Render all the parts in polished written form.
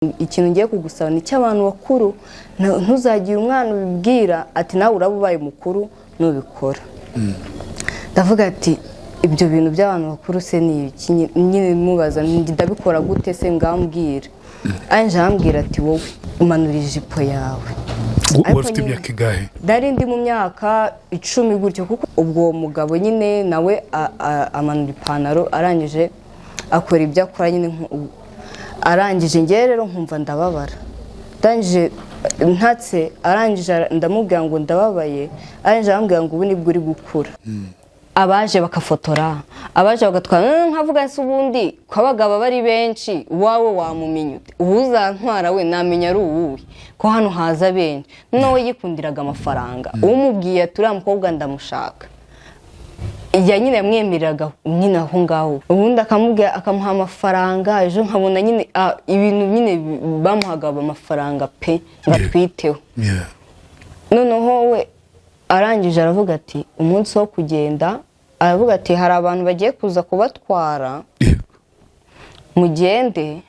ikintu ngiye kugusaba ni cy'abantu bakuru ntuzagiye umwana ubibwira ati nawe urabubaye mukuru nubikora. Ndavuga ati ibyo bintu by'abantu bakuru se ni iki nyine mubaza ndabikora gute se ngambwira. Anje ambwira ati wowe umanura ijipo yawe. Ufite imyaka ingahe? Dari ndi mu myaka 10 gutyo kuko ubwo mugabo nyine nawe amanura ipantaro arangije akora ibyo akora nyine arangije ngiye rero nkumva ndababara. Ndangije ntatse arangije ndamubwira ngo ndababaye arangije ambwira ngo ubu nibwo uri gukura. Abaje bakafotora abaje bagatwara nkavuga se ubundi kwabagabo bari benshi wawe wamumenye uzantwara we namenya ari uwuwe ko hano haza benshi noneho yikundiraga amafaranga umubwiye turiya mukobwa ndamushaka ya nyine yamwemereraga nyine aho ngaho ubundi akamubwira akamuha amafaranga ejo nkabona nyine ibintu nyine bamuhaga amafaranga pe ngatwiteho. Noneho we arangije aravuga ati umunsi wo kugenda aravuga ati hari abantu bagiye kuza kubatwara mugende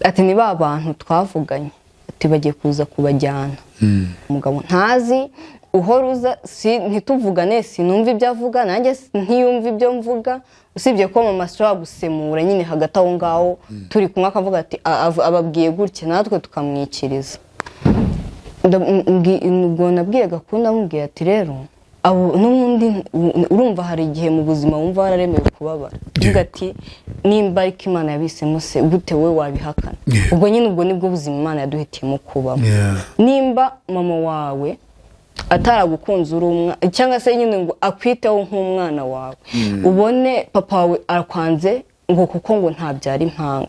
ati ni ba bantu twavuganye ati bagiye kuza kubajyana. Umugabo ntazi uhoruza ntituvugane sinumva ibyo avuga nanjye ntiyumva ibyo mvuga usibye ko mama ashobora gusemura nyine hagati aho ngaho turi kumwe akavuga ati ababwiye gutya natwe tukamwikiriza. Ngo nabwiye gakunda mubwiye ati rero abo n'ubundi urumva hari igihe mu buzima wumva wararemewe kubabara uvuga ati nimba ariko Imana yabisemo se gute we wabihakana. Ubwo nyine ubwo nibwo buzima Imana yaduhitiyemo kubamo. Nimba mama wawe ataragukunze urumwa cyangwa se nyine ngo akwiteho nk'umwana wawe ubone papa wawe arakwanze ngo kuko ngo ntabyara impanga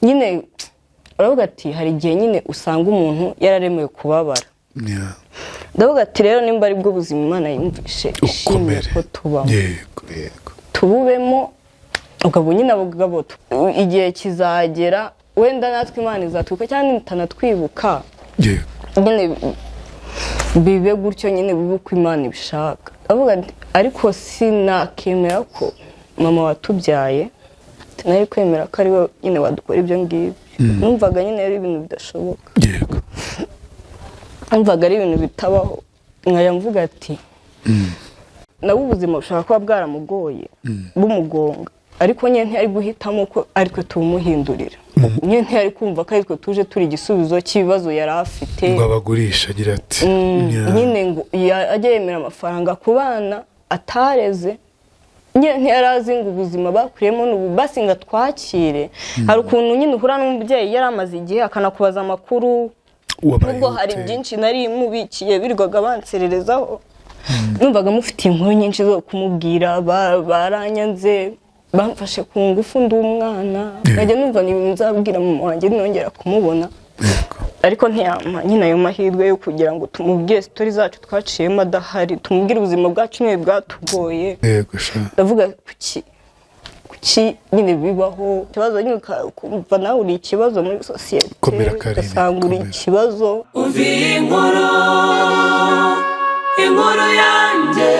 nyine uravuga ati hari igihe nyine usanga umuntu yararemewe kubabara. Ndavuga ati rero nimba ari bwo buzima Imana yumvishe ishimye ko tubamo tububemo ubwo nyine abagabo igihe kizagera wenda natwe Imana izatuka cyane mutanatwibuka nyine bibe gutyo nyine bibe uko Imana ibishaka. Ndavuga ariko sinakemera ko mama watubyaye nari kwemera ko ari we nyine wadukora ibyo ngibyo. Numvaga nyine ari ibintu bidashoboka. Numvaga ari ibintu bitabaho nkaya mvuga ati nawe ubuzima bushaka kuba bwaramugoye bumugonga ariko nyine ntiyari guhitamo ko ariko tumuhindurira nyine ntiyari kumva ko ariko tuje turi igisubizo cy'ibibazo yari afite ngo abagurisha agira ati nyine ngo ajye yemera amafaranga ku bana atareze nyine ntiyarazi ngo ubuzima bakuriyemo n'ubu basinga twakire. Hari ukuntu nyine uhura n'umubyeyi yari amaze igihe akanakubaza amakuru ubwo hari byinshi nari mubikiye birwaga bansererezaho numvaga mufite inkuru nyinshi zo kumubwira baranyanze bamfashe ku ngufu ndi umwana najya numva n'ibintu nzabwira mama wanjye nongera kumubona ariko ntiyampa nyine ayo mahirwe yo kugira ngo tumubwire story zacu twaciyemo adahari tumubwire ubuzima bwacu nyine bwatugoye. Ndavuga kuki nyine bibaho ikibazo nyine kumva nawe uri ikibazo muri society ugasanga uri ikibazo. Uvi inkuru yanjye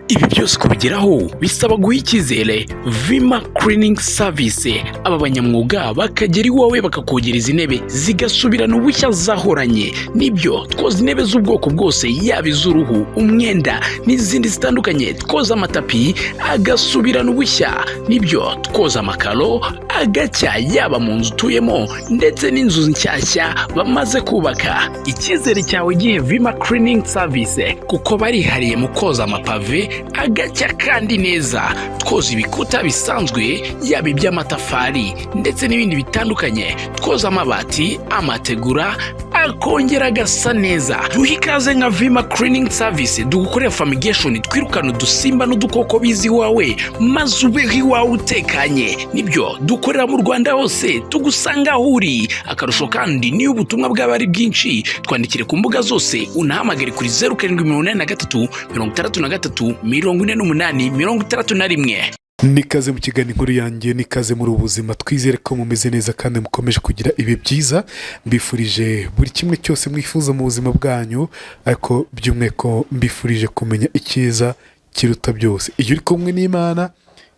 ibi byose kubigeraho bisaba guha icyizere Vima Cleaning Service. Aba banyamwuga bakagera iwawe bakakogereza intebe zigasubirana ubushya zahoranye. Nibyo twoza intebe z'ubwoko bwose yaba iz'uruhu umwenda n'izindi zitandukanye twoza amatapi agasubirana ubushya. Nibyo twoza amakaro agacya yaba mu nzu utuyemo ndetse n'inzu nshyashya bamaze kubaka. Icyizere cyawe gihe Vima Cleaning Service kuko barihariye mu koza amapave agacya kandi neza. Twoza ibikuta bisanzwe yaba iby'amatafari ndetse n'ibindi bitandukanye. Twoza amabati amategura akongera agasa neza. Duha ikaze nka Vima Cleaning Service dugukorera fumigation twirukana udusimba n'udukoko bizi iwawe maze ubeho iwawe utekanye. Nibyo dukorera mu Rwanda hose tugusanga aho uri. Akarusho kandi niyo ubutumwa bwaba ari bwinshi twandikire ku mbuga zose unahamagare kuri 0783 63 48 61. Nikaze mu kiganiro inkuru yanjye nikaze muri ubuzima twizere ko mumeze neza kandi mukomeje kugira ibi byiza. Mbifurije buri kimwe cyose mwifuza mu buzima bwanyu ariko by'umweko mbifurije kumenya icyiza kiruta byose. Iyo uri kumwe n'Imana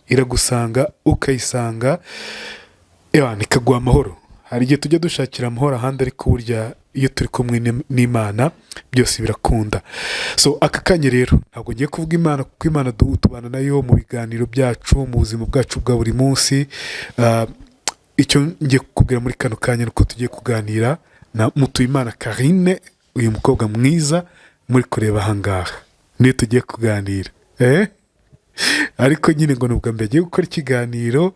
iragusanga ukayisanga nikaguha amahoro. Hari igihe tujya dushakira amahoro ahandi, ariko burya iyo turi kumwe n'Imana byose birakunda. So aka kanya rero ntabwo ngiye kuvuga Imana, kuko Imana tubana nayo mu biganiro byacu, mu buzima bwacu bwa buri munsi. Icyo ngiye kukubwira muri kano kanya nuko tugiye kuganira na Mutuyimana Carine, uyu mukobwa mwiza muri kureba ahangaha, niyo tugiye kuganira. Ariko nyine ngo nubwo mbere agiye gukora ikiganiro.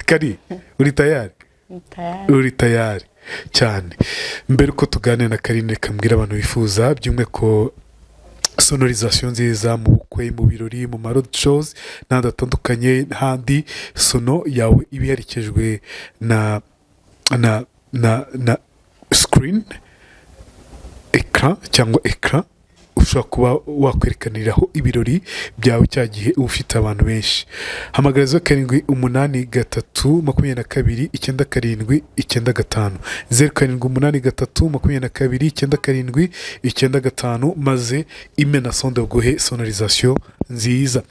Kari, uri tayari? Uri tayari cyane. Mbere uko tuganira na Carine, reka mbwira abantu bifuza by'umwihariko sonorisation nziza mu bukwe, mu birori, mu road shows n'ahandi hatandukanye, handi sono yawe iba iherekejwe na screen, ekran cyangwa ekran ushobora kuba wakwerekaniraho ibirori byawe cya gihe uba ufite abantu benshi. Hamagara 0783229795, 0783229795, maze imena sonde guhe sonorisation nziza.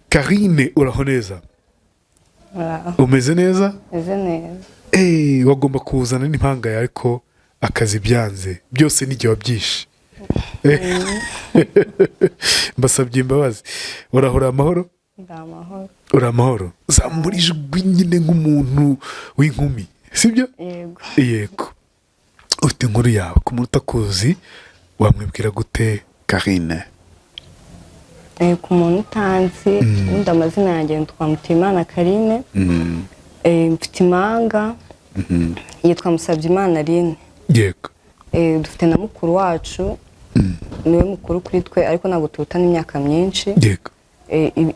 Carine, uraho neza? Umeze neza? Meze neza. Wagomba kuzana n'impanga yawe, ariko akazi byanze byose n'igihe wabyishe. Mbasabye imbabazi. Urahora amahoro? Ndamahoro. Uramahoro? Zamura ijwi nyine nk'umuntu w'inkumi, sibyo? Yego. Yego. Ufite inkuru yawe ku muntu utakuzi, wamwibwira gute Carine? Ku muntu utanzi, ubundi amazina yanjye nitwa Mutuyimana Carine. Mfite impanga yitwa Musabyimana Line. Yego. Dufite na mukuru wacu, niwe mukuru kuri twe, ariko ntabwo turutana imyaka myinshi. Yego.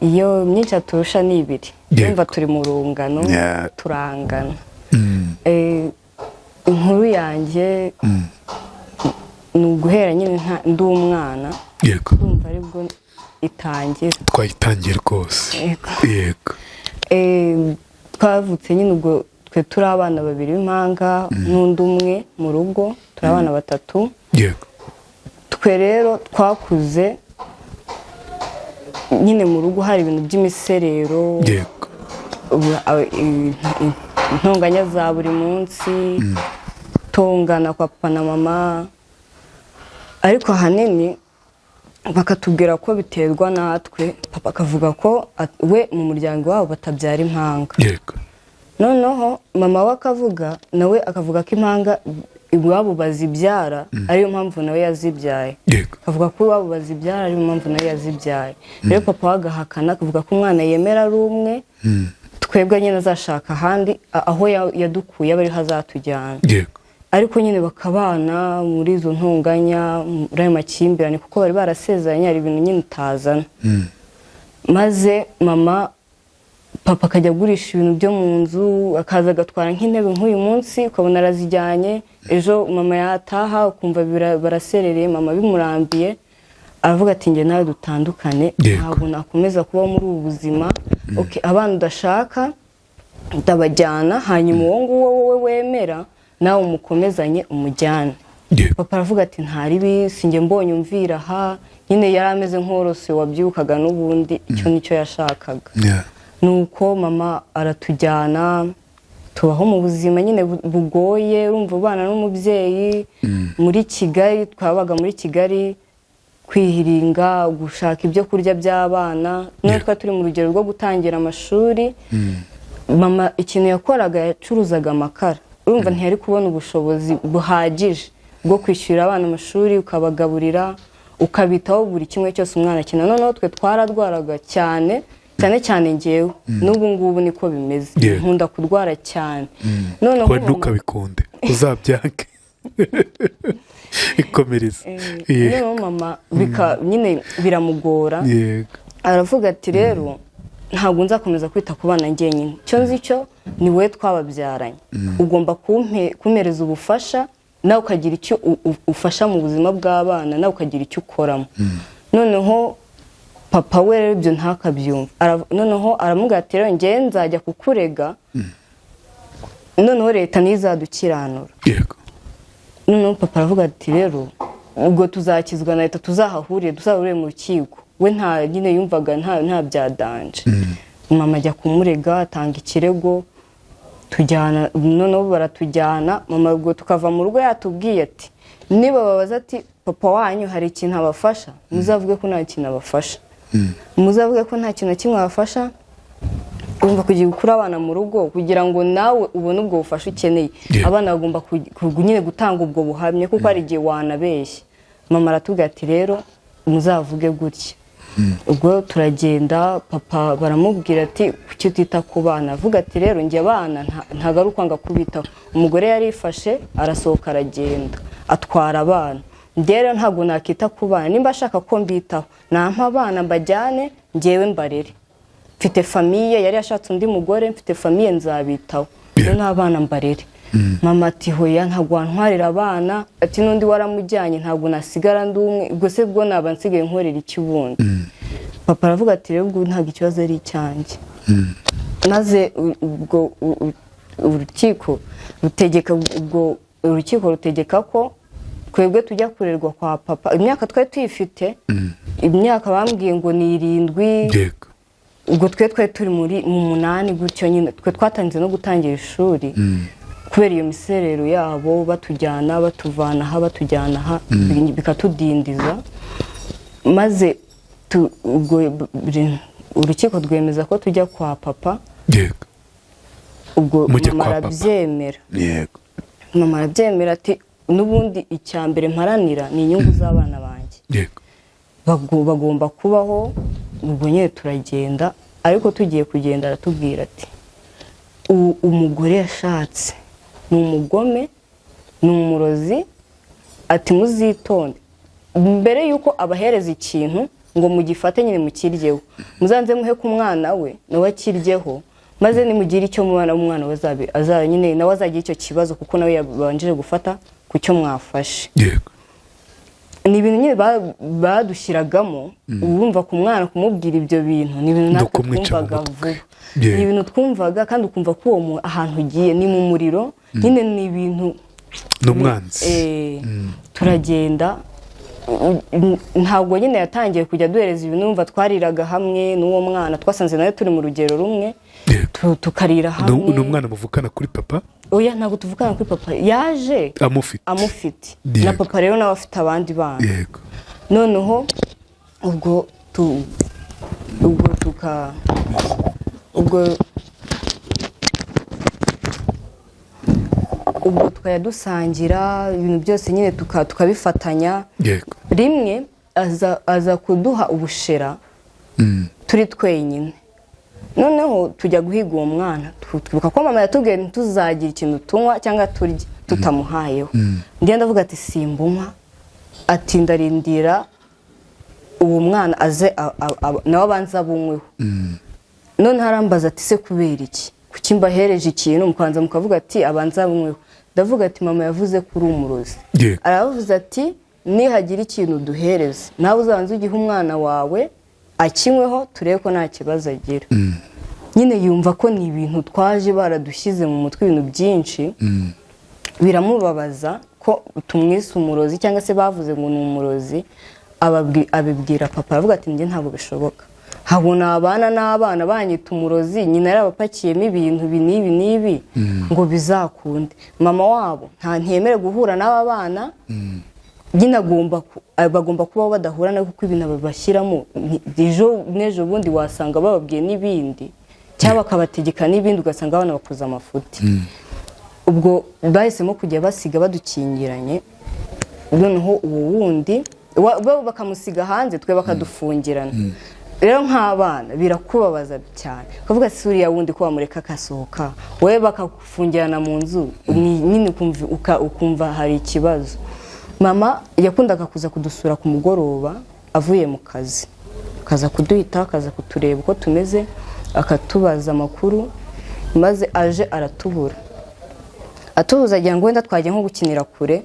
Iyo myinshi aturusha ni 2. Yumva turi mu rungano, turangana. Inkuru yanjye ni uguhera nyine ndi umwana. Yego. Urumva aribwo itangira. Twayitangiye rwose. Yego. Twavutse nyine ubwo twe turi abana 2 b'impanga n'undi umwe mu rugo, turi abana 3. Yego. Twe rero twakuze nyine mu rugo hari ibintu by'imiserero. Yego. Intonganya za buri munsi, tongana kwa papa na mama, ariko ahanini bakatubwira ko biterwa natwe. Papa akavuga ko we mu muryango wabo batabyara impanga. Yego. Noneho mama we akavuga, nawe akavuga ko impanga iwabo bazibyara, ariyo mpamvu nawe yazibyaye. Yego. Akavuga ko iwabo bazibyara, ariyo mpamvu nawe yazibyaye. Rero papa agahakana, akavuga ko umwana yemera ari umwe, twebwe nyine azashaka ahandi, aho yadukuye aba ariho azatujyana. Yego. Ariko nyine bakabana muri izo ntonganya, muri ayo makimbirane, kuko bari barasezeranye, hari ibintu nyine utazana. Maze papa akajya agurisha ibintu byo mu nzu, akaza agatwara nk'intebe nk'uyu munsi, ukabona arazijyanye. Ejo mama yataha ukumva baraserereye, mama bimurambiye, aravuga ati njye nawe dutandukane, ntabwo nakomeza kuba muri ubu buzima. Abana udashaka ndabajyana, hanyuma uwo nguwo wowe wemera nawe umukomezanye umujyane. Papa aravuga ati ntaribi, sinjye mbonye umvira aha. Nyine yari ameze nk'orose wabyukaga n'ubundi, icyo nicyo yashakaga. Nuko mama aratujyana, tubaho mu buzima nyine bugoye, urumva ubana n'umubyeyi muri Kigali. Twabaga muri Kigali kwihiringa, gushaka ibyo kurya by'abana. None twa turi mu rugero rwo gutangira amashuri. Mama ikintu yakoraga, yacuruzaga amakara. Urumva ntiyari kubona ubushobozi buhagije bwo kwishyura abana amashuri, ukabagaburira, ukabitaho buri kimwe cyose umwana akina. Noneho twe twaradwaraga cyane cyane ngewe, n'ubu ngubu niko bimeze. Nkunda kurwara cyane. Noneho ntukabikunde, uzabyange. Ikomereza. Noneho mama nyine biramugora. Aravuga ati rero ntabwo nzakomeza kwita ku bana njyenyine, cyo nzi cyo ni we twababyaranye, ugomba kumpereza ubufasha, nawe ukagira icyo ufasha mu buzima bw'abana, nawe ukagira icyo ukoramo. Noneho papa we rero ibyo ntakabyumva. Noneho aramubwira ati rero njye nzajya kukurega, noneho leta ntizadukiranura. Yego. Noneho papa aravuga ati rero ubwo tuzakizwa na leta, tuzahahuriye mu rukiko. We nyine yumvaga nta byadanje. mama ajya kumurega atanga ikirego tujyana noneho baratujyana mama ubwo tukava mu rugo yatubwiye ati niba babaza ati papa wanyu hari ikintu abafasha muzavuge ko nta kintu abafasha muzavuge ko nta kintu kimwe abafasha ugomba kugira gukura abana mu rugo kugira ngo nawe ubone ubwo bufasha ukeneye abana bagomba nyine gutanga ubwo buhamye kuko ari igihe wanabeshye mama aratubwira ati rero muzavuge gutya ubwo turagenda papa baramubwira ati kuki utita ku bana avuga ati rero njye abana ntagaruka ngo kubitaho umugore yarifashe arasohoka aragenda atwara abana rero ntabwo nakita ku bana nimba ashaka ko mbitaho nampa abana mbajyane njyewe mbarere mfite famiye yari yashatse undi mugore mfite famiye nzabitaho rero n'abana mbarere mama ati hoya ntabwo wantwarira abana ati n'undi waramujyanye ntabwo nasigara ndi umwe ubwo se bwo naba nsigaye nkorera iki bundi papa aravuga ati rero ubwo ntabwo ikibazo ari icyanjye maze ubwo urukiko rutegeka ko twebwe tujya kurerwa kwa papa imyaka twari tuyifite imyaka bambwiye ngo ni 7 ubwo twari turi mu 8 gutyo nyine twe twatangiye no gutangira ishuri kubera iyo miserero yabo batujyana batuvana aha batujyana aha bikatudindiza maze ubwo urukiko rwemeza ko tujya kwa papa ubwo mama arabyemera mama arabyemera ati n'ubundi icyambere mparanira ni inyungu z'abana banjye bagomba kubaho ubwo nyine turagenda ariko tugiye kugenda aratubwira ati umugore yashatse ni umugome ni umurozi ati muzitonde mbere yuko abahereza ikintu ngo mugifate nyine mukiryeho muzanze muhe ku mwana we nawe akiryeho maze nimugire icyo umwana we nyine nawe azagira icyo kibazo kuko nawe yabanjije gufata ku cyo mwafashe ni ibintu nyine badushyiragamo urumva ku mwana kumubwira ibyo bintu ni ibintu natwe twumvaga vuba ni ibintu twumvaga kandi ukumva ko uwo ahantu ugiye ni mu muriro nyine ni ibintu n'umwanzi turagenda ntabwo nyine yatangiye kujya duhereza ibintu numva twariraga hamwe n'uwo mwana twasanze nawe turi mu rugero rumwe tukarira hamwe ni umwana muvukana kuri papa oya ntabwo tuvukana kuri papa yaje amufite na papa rero nawe afite abandi bana noneho ubwo twaya dusangira ibintu byose nyine tukabifatanya rimwe aza kuduha ubushera turi twenyine noneho tujya guhiga uwo mwana twibuka ko mama yatubwiye ntituzagira ikintu tunywa cyangwa turya tutamuhayeho ngenda ndavuga ati simbunywa ati ndarindira uwo mwana aze nawe abanza bunyweho none harambaza ati se kubera iki kuki mbahereje ikintu mukanza mukavuga ati abanza bunyweho ndavuga ati mama yavuze ko uri umurozi aravuze ati nihagira ikintu duhereze nawe uzabanza ugihe umwana wawe akinyweho turebe ko nta kibazo agira nyine yumva ko ni ibintu twaje baradushyize mu mutwe ibintu byinshi biramubabaza ko tumwise umurozi cyangwa se bavuze ngo ni umurozi abibwira papa aravuga ati njye ntabwo bishoboka habona abana n'abana banyita umurozi nyina yarabapakiyemo ibintu n'ibi ngo bizakunde mama wabo ntiyemere guhura n'aba bana nyine bagomba kubaho badahura na kuko ibintu babashyiramo n'ejo bundi wasanga bababwiye n'ibindi cyangwa bakabategeka n'ibindi ugasanga abana bakoze amafuti ubwo bahisemo kujya basiga badukingiranye noneho uwo wundi bakamusiga hanze twe bakadufungirana rero nk'abana birakubabaza cyane ukavuga si uriya wundi ko wamureka akasohoka wowe bakakufungirana mu nzu nyine ukumva hari ikibazo mama yakundaga kuza kudusura ku mugoroba avuye mu kazi akaza kuduhita akaza kutureba uko tumeze akatubaza amakuru maze aje aratubura atubuza agira ngo wenda twajya nko gukinira kure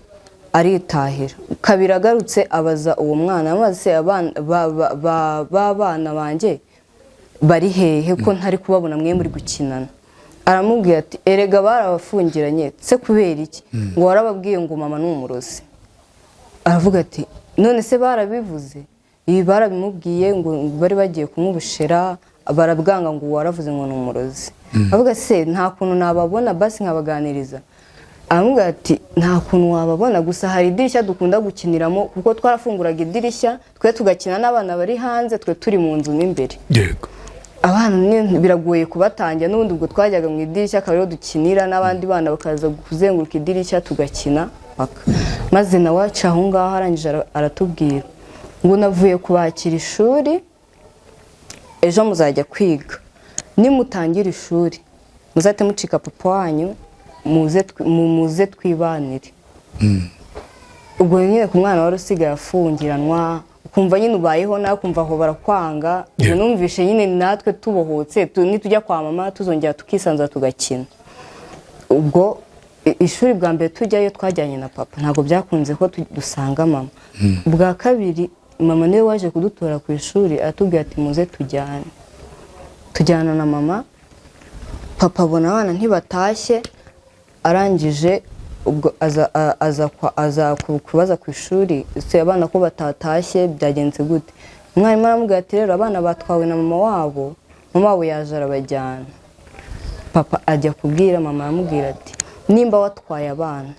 aritahira kabiri agarutse abaza uwo mwana maze abana banjye bari hehe ko ntari kubabona mwe muri gukinana aramubwira ati erega barabafungiranye se kubera iki ngo warababwiye ngo mama ni umurozi aravuga ati none se barabivuze ibi barabimubwiye ngo bari bagiye kumubushera barabwanga ngo waravuze ngo n'umurozi avuga se nta kuntu nababona basi nkabaganiriza avuga ati nta kuntu wababona gusa hari idirishya dukunda gukiniramo kuko twarafunguraga idirishya twe tugakina n'abana bari hanze twe turi mu nzu n'imbere yego abana biragoye kubatangira n'ubundi ubwo twajyaga mu idirishya akaba dukinira n'abandi bana bakaza kuzenguruka idirishya tugakina maze nawe aca aho ngaho arangije aratubwira ngo navuye kubakira ishuri ejo muzajya kwiga nimutangira ishuri muzate mucika papa wanyu muze twibanire ubwo nyine ku mwana wari usigaye afungiranwa ukumva nyine ubayeho nawe ukumva aho barakwanga ubu numvishe nyine natwe tubohotse nitujya kwa mama tuzongera tukisanzura tugakina ubwo ishuri bwa mbere tujyayo twajyanye na papa ntabwo byakunze ko dusanga mama bwa kabiri mama niwe waje kudutora ku ishuri atubwira ati muze tujyana na mama papa abona abana ntibatashye arangije ubwo aza kubaza ku ishuri se abana ko batatashye byagenze gute umwarimu aramubwira ati rero abana batwawe na mama wabo yaje arabajyana papa ajya kubwira mama aramubwira ati nimba watwaye abana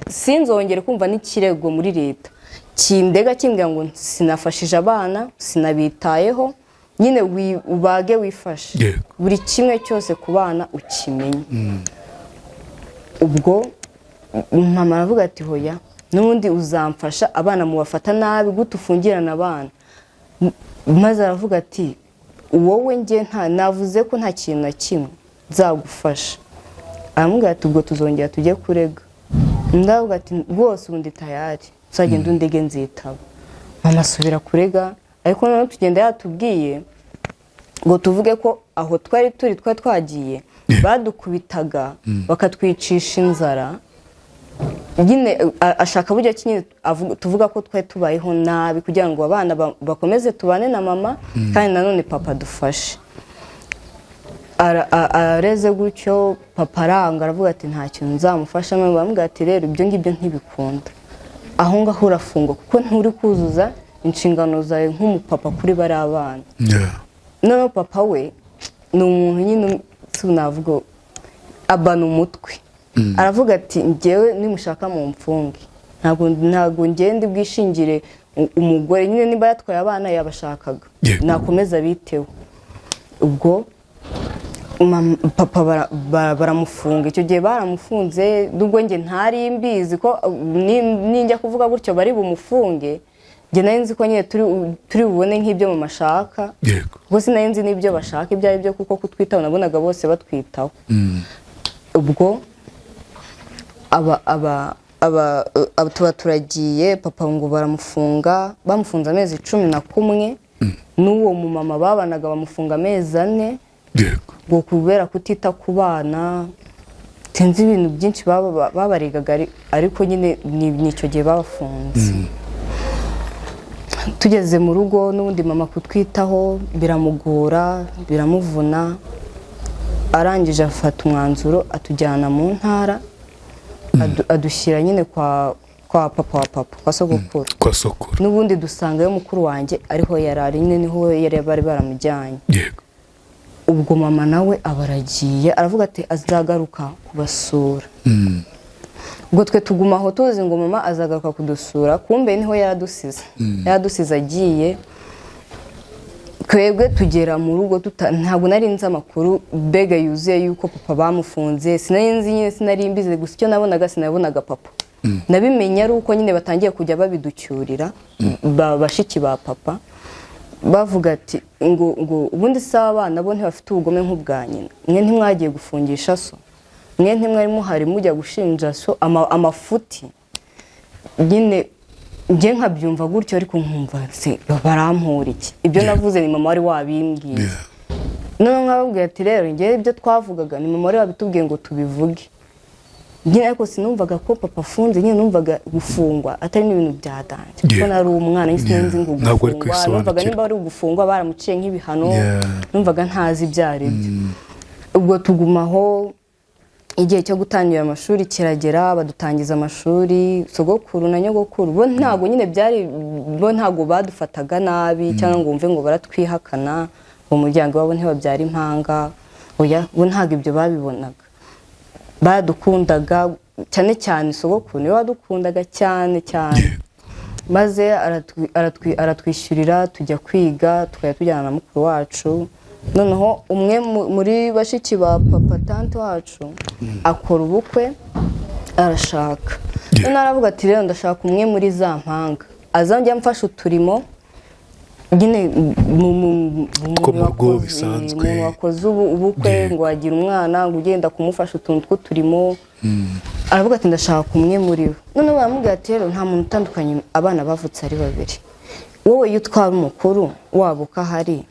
sinzongere kumva n'ikirego muri leta kindega kimbwira ngo sinafashije abana sinabitayeho nyine ubage wifashe buri kimwe cyose ku bana ukimenye ubwo mama aravuga ati hoya n'ubundi uzamfasha abana mubafata nabi gute ufungirana abana maze aravuga ati wowe njye navuze ko nta kintu na kimwe nzagufasha aramubwira ati ubwo tuzongera tujye kurega ndavuga ati rwose ubundi tayari uzagenda undege nzitaba mama asubira kurega ariko noneho tugenda yatubwiye ngo tuvuge ko aho twari twagiye badukubitaga bakatwicisha inzara nyine ashaka buryo nyine tuvuga ko twari tubayeho nabi kugira ngo abana bakomeze tubane na mama kandi nanone papa dufashe areze gutyo papa aranga aravuga ati nta kintu nzamufasha mama bamubwira ati rero ibyo ngibyo ntibikunda aho ngaho urafungwa kuko nturi kuzuza inshingano zawe nk'umupapa kuri bari abana noneho papa we ni umuntu nyine navuga abana umutwe aravuga ati njyewe nimushaka mu mfunge ntabwo ngende bwishingire umugore nyine niba yatwaye abana yabashakaga nakomeza biteho ubwo papa baramufunga icyo gihe baramufunze nubwo njye ntari mbizi ko ninjya kuvuga gutyo bari bumufunge njye nari nzi ko nyine turi bubone nk'ibyo mu mashaka ubwo sinari nzi n'ibyo bashaka ibyo ari byo kuko kutwitaho nabonaga bose batwitaho ubwo tuba turagiye papa ngo bamufunze amezi 11 n'uwo mumama babanaga bamufunga amezi 4 ngo kubera kutita ku bana tenzi ibintu byinshi babaregaga ariko nyine nicyo gihe babafunze tugeze mu rugo n'ubundi mama kutwitaho biramugora biramuvuna arangije afata umwanzuro atujyana mu ntara adushyira nyine kwa papa wa papa kwa sogokuru n'ubundi dusangayo mukuru wanjye ariho yarari nyine niho yari bari baramujyanye ubwo mama nawe abaragiye aravuga ati azagaruka kubasura ubwo twe tugumaho tuzi ngo mama azagaruka kudusura kumbe niho yaradusize agiye twebwe tugera mu rugo ntabwo nari nzi amakuru bega yuzuye yuko papa bamufunze sinari mbizi gusa icyo sinabonaga papa nabimenye ari uko nyine batangiye kujya babiducyurira bashiki ba papa bavuga ati ngo ubundi sawa abana bo ntibafite ubugome nk'ubwa nyina mwe ntimwagiye gufungisha so mwe ntimwari muhari mujya gushinja so amafuti nyine njye nkabyumva gutyo ariko nkumva se barampura iki ibyo navuze ni mama wari wabimbwiye none nkababwira ati rero njye ibyo twavugaga ni mama wari wabitubwiye ngo tubivuge nyine ariko sinumvaga ko papa afunze nyine numvaga gufungwa atari n'ibintu byadanje kuko nari umwana sinzi ngo gufungwa numvaga nimba ari ugufungwa baramuciye nk'ibihano numvaga ntazi ibyo ari byo ubwo tugumaho igihe cyo gutangira amashuri kiragera badutangiza amashuri sogokuru na nyogokuru bo ntago nyine byari bo ntago badufataga nabi cyangwa ngo umve ngo baratwihakana mu muryango wabo ntibabyara impanga oya bo ntago ibyo babibonaga badukundaga cyane cyane sogokuru niwe wadukundaga cyane maze aratwishyurira tujya kwiga tukajya tujyana na mukuru wacu noneho umwe muri bashiki ba papa tante wacu akora ubukwe arashaka noneho aravuga ati rero ndashaka umwe muri za mpanga azajya amfasha uturimo nyine mu rugo bisanzwe wakoze ubukwe ngo wagira umwana ngo ugenda kumufasha utuntu tw'uturimo aravuga ati ndashaka umwe muri bo noneho baramubwira ati rero nta muntu utandukanye abana bavutse ari babiri wowe iyo utwara umukuru wabo ukahari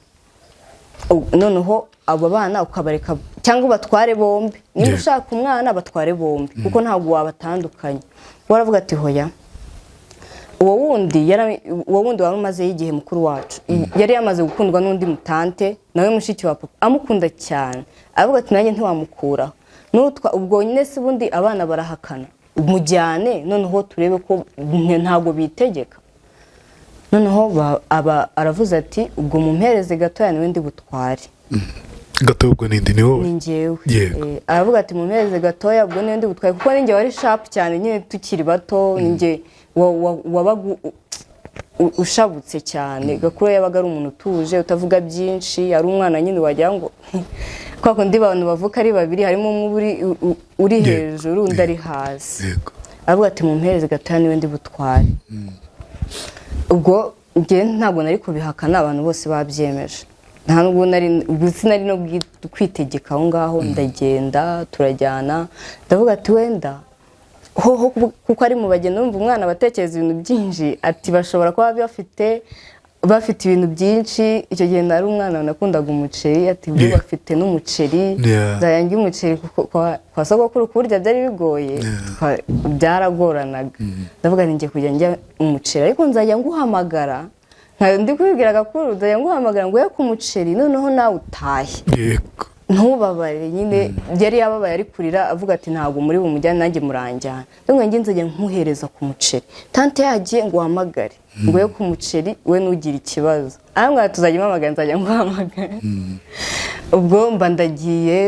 noneho abo bana ukabareka cyangwa batware bombi niba ushaka umwana batware bombi kuko ntabwo wabatandukanye waravuga ati hoya uwo wundi wari umaze y'igihe mukuru wacu yari yamaze gukundwa n'undi mutante nawe mushiki wa papa amukunda cyane aravuga ati nanjye ntiwamukuraho ubwo nyine se ubundi abana barahakana umujyane noneho turebe ko ntabwo bitegeka noneho aravuze ati ubwo mumpereze gatoya niwe ndi butware gatoya ubwo nindi ni wowe ni njyewe aravuga ati mumpereze gatoya ubwo niwe ndi butware kuko ninjye wari sharp cyane nyine tukiri bato ninjye wabaga ushabutse cyane gakuru yabaga ari umuntu utuje utavuga byinshi ari umwana nyine wagira ngo kwa kundi abantu bavuka ari babiri harimo umwe uri hejuru undi ari hasi aravuga ati mumpereze gatoya niwe ndi butware ubwo njye ntabwo nari kubihakana abantu bose babyemeje nta nubwo sinari no kwitegeka aho ngaho ndagenda turajyana ndavuga ati wenda hoho kuko ari mu bageni numva umwana batekereza ibintu byinshi ati bashobora kuba bafite ibintu byinshi icyo gihe nari umwana nakundaga umuceri ati bo bafite n'umuceri nzajya umuceri kwa sogokuru kuburya byari bigoye byaragoranaga ndavuga ngiye kujya njya umuceri ariko nzajya nguhamagara ndi kubibwira gakuru nzajya nguhamagara ngo ye ku muceri noneho nawe utahe ntubabare nyine yari yababaye ari kurira avuga ati ntabwo muri bumujyane nanjye muranjyana ndumva njye nzajya nkuhereza ku muceri tante yagiye ngo uhamagare ngo ye ku muceri we nugira ikibazo arambwira tuzajya mpamagara nzajya nguhamagara ubwo mba ndagiye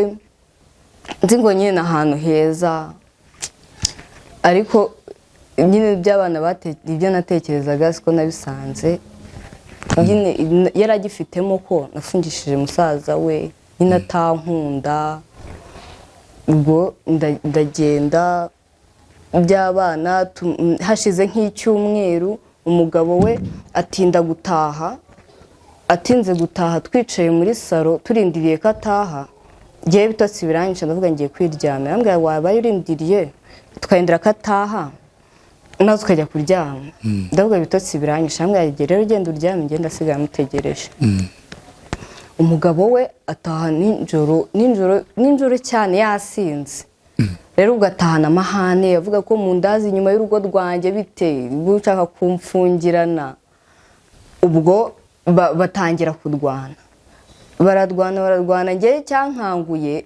nzi ngo nyine ni ahantu heza ariko nyine by'abana ibyo natekerezaga siko nabisanze nyine yari agifitemo ko nafungishije musaza we nyine atankunda ubwo ndagenda by'abana hashize nk'icyumweru umugabo we atinze gutaha twicaye muri salo turindiriye ko ataha ngewe bitotsi biranyishe ndavuga ngiye kwiryamira arambwira wabaye urindiriye tukagenda ko ataha nawe tukajya kuryama ndavuga bitotsi biranyishe arambwira rero ugenda uryame ngenda asigaye amutegereje umugabo we ataha nijoro cyane yasinze rero ugatahana amahane avuga ko mu ndazi inyuma y'urugo rwanjye bite ushaka kumfungirana ubwo batangira kurwana bararwana ngewe cyankanguye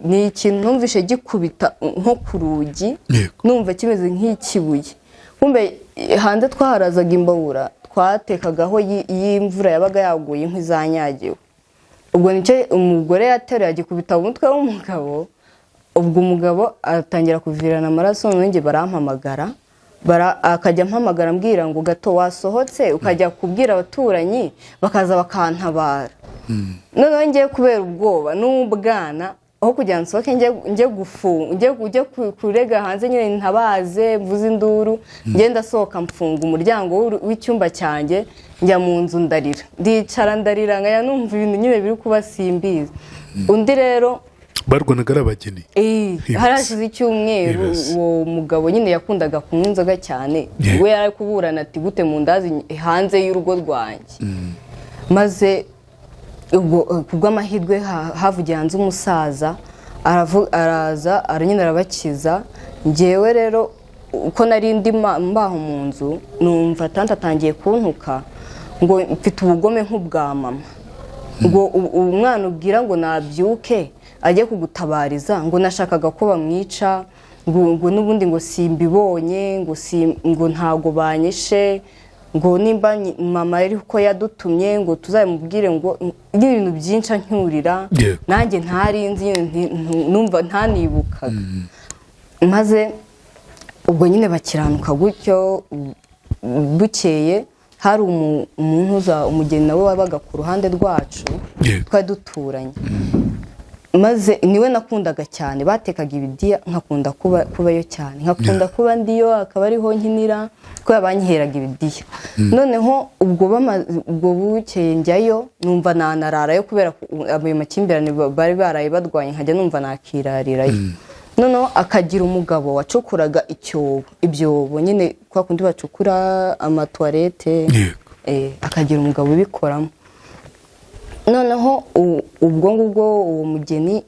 ni ikintu numvishe gikubita nko ku rugi numva kimeze nk'ikibuye kumbe hanze twaharazaga imbabura twatekagaho y'imvura yabaga yaguye inkwi zanyagiwe ubwo nicyo umugore yateruye agikubita umutwe w'umugabo ubwo umugabo atangira kuvirana amaraso none barampamagara akajya mpamagara ambwira ngo gato wasohotse ukajya kubwira abaturanyi bakaza bakantabara noneho ngiye kubera ubwoba n'ubwana aho kugira ngo nsohoke njye kurega hanze nyine ntabaze mvuze induru ngenda asohoka mfunga umuryango w'icyumba cyanjye njya mu nzu ndarira ndicara ndarira nkaya numva ibintu nyine biri kuba simbizi undi rero barwanaga ari abageni harashize icyumweru uwo mugabo nyine yakundaga kunywa inzoga cyane we yari kuburana ati gute mu ndazi hanze y'urugo rwanjye maze kubw'amahirwe havugiye hanze umusaza araza nyine arabakiza ngewe rero uko nari ndi mbaho mu nzu numva tante atangiye kuntuka ngo mfite ubugome nk'ubwa mama ngo umwana ubwira ngo nabyuke ajye kugutabariza ngo nashakaga ko bamwica ngo n'ubundi ngo simbibonye ngo ntago banyishe ngo nimba mama yari ko yadutumye ngo tuzamubwire ngo ibintu byinshi ancyurira nanjye ntarinzi numva ntanibukaga maze ubwo nyine bakiranuka gutyo bukeye hari umuntu uza umugeni nawe wabaga ku ruhande rwacu twari duturanye maze niwe nakundaga cyane batekaga ibidiya nkakunda kubayo cyane nkakunda kuba ndiyo akaba ariho nkinira ko yabanyiheraga ibidiya noneho ubwo bukeye njyayo numva nanararayo kubera ayo makimbirane bari baraye badwanye nkajya numva nakirarirayo noneho akagira umugabo wacukuraga ibyobo nyine kwa kundi bacukura amatoilette akagira umugabo ubikoramo noneho ubwo ngubwo uwo mugeni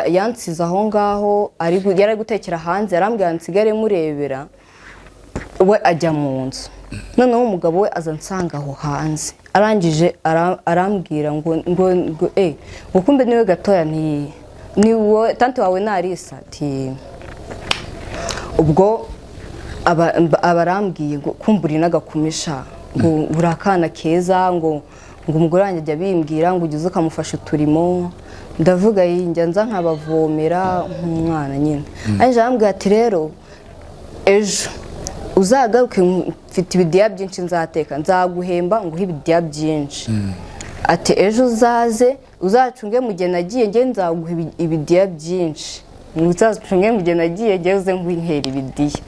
yansize aho ngaho yari gutekera hanze arambwira nsigare murebera we ajya mu nzu noneho umugabo we aza nsanga aho hanze arangije arambwira ngo kumbe niwe gatoya ni wowe tante wawe narisa ati ubwo abarambwiye ngo kumburi n'agakumisha ngo urakana keza ngo umugore wanjye ajya bimbwira ngo ugize ukamufasha uturimo ndavuga njya nza nkabavomera nk'umwana nyine ariko arambwira ati rero ejo uzagaruke mfite ibidiya byinshi nzateka nzaguhemba nguhe ibidiya byinshi ati ejo uzaze uzacunge mugeni agiye njye nzaguha ibidiya byinshi uzacunge mugeni agiye njye uze nkwinkera ibidiya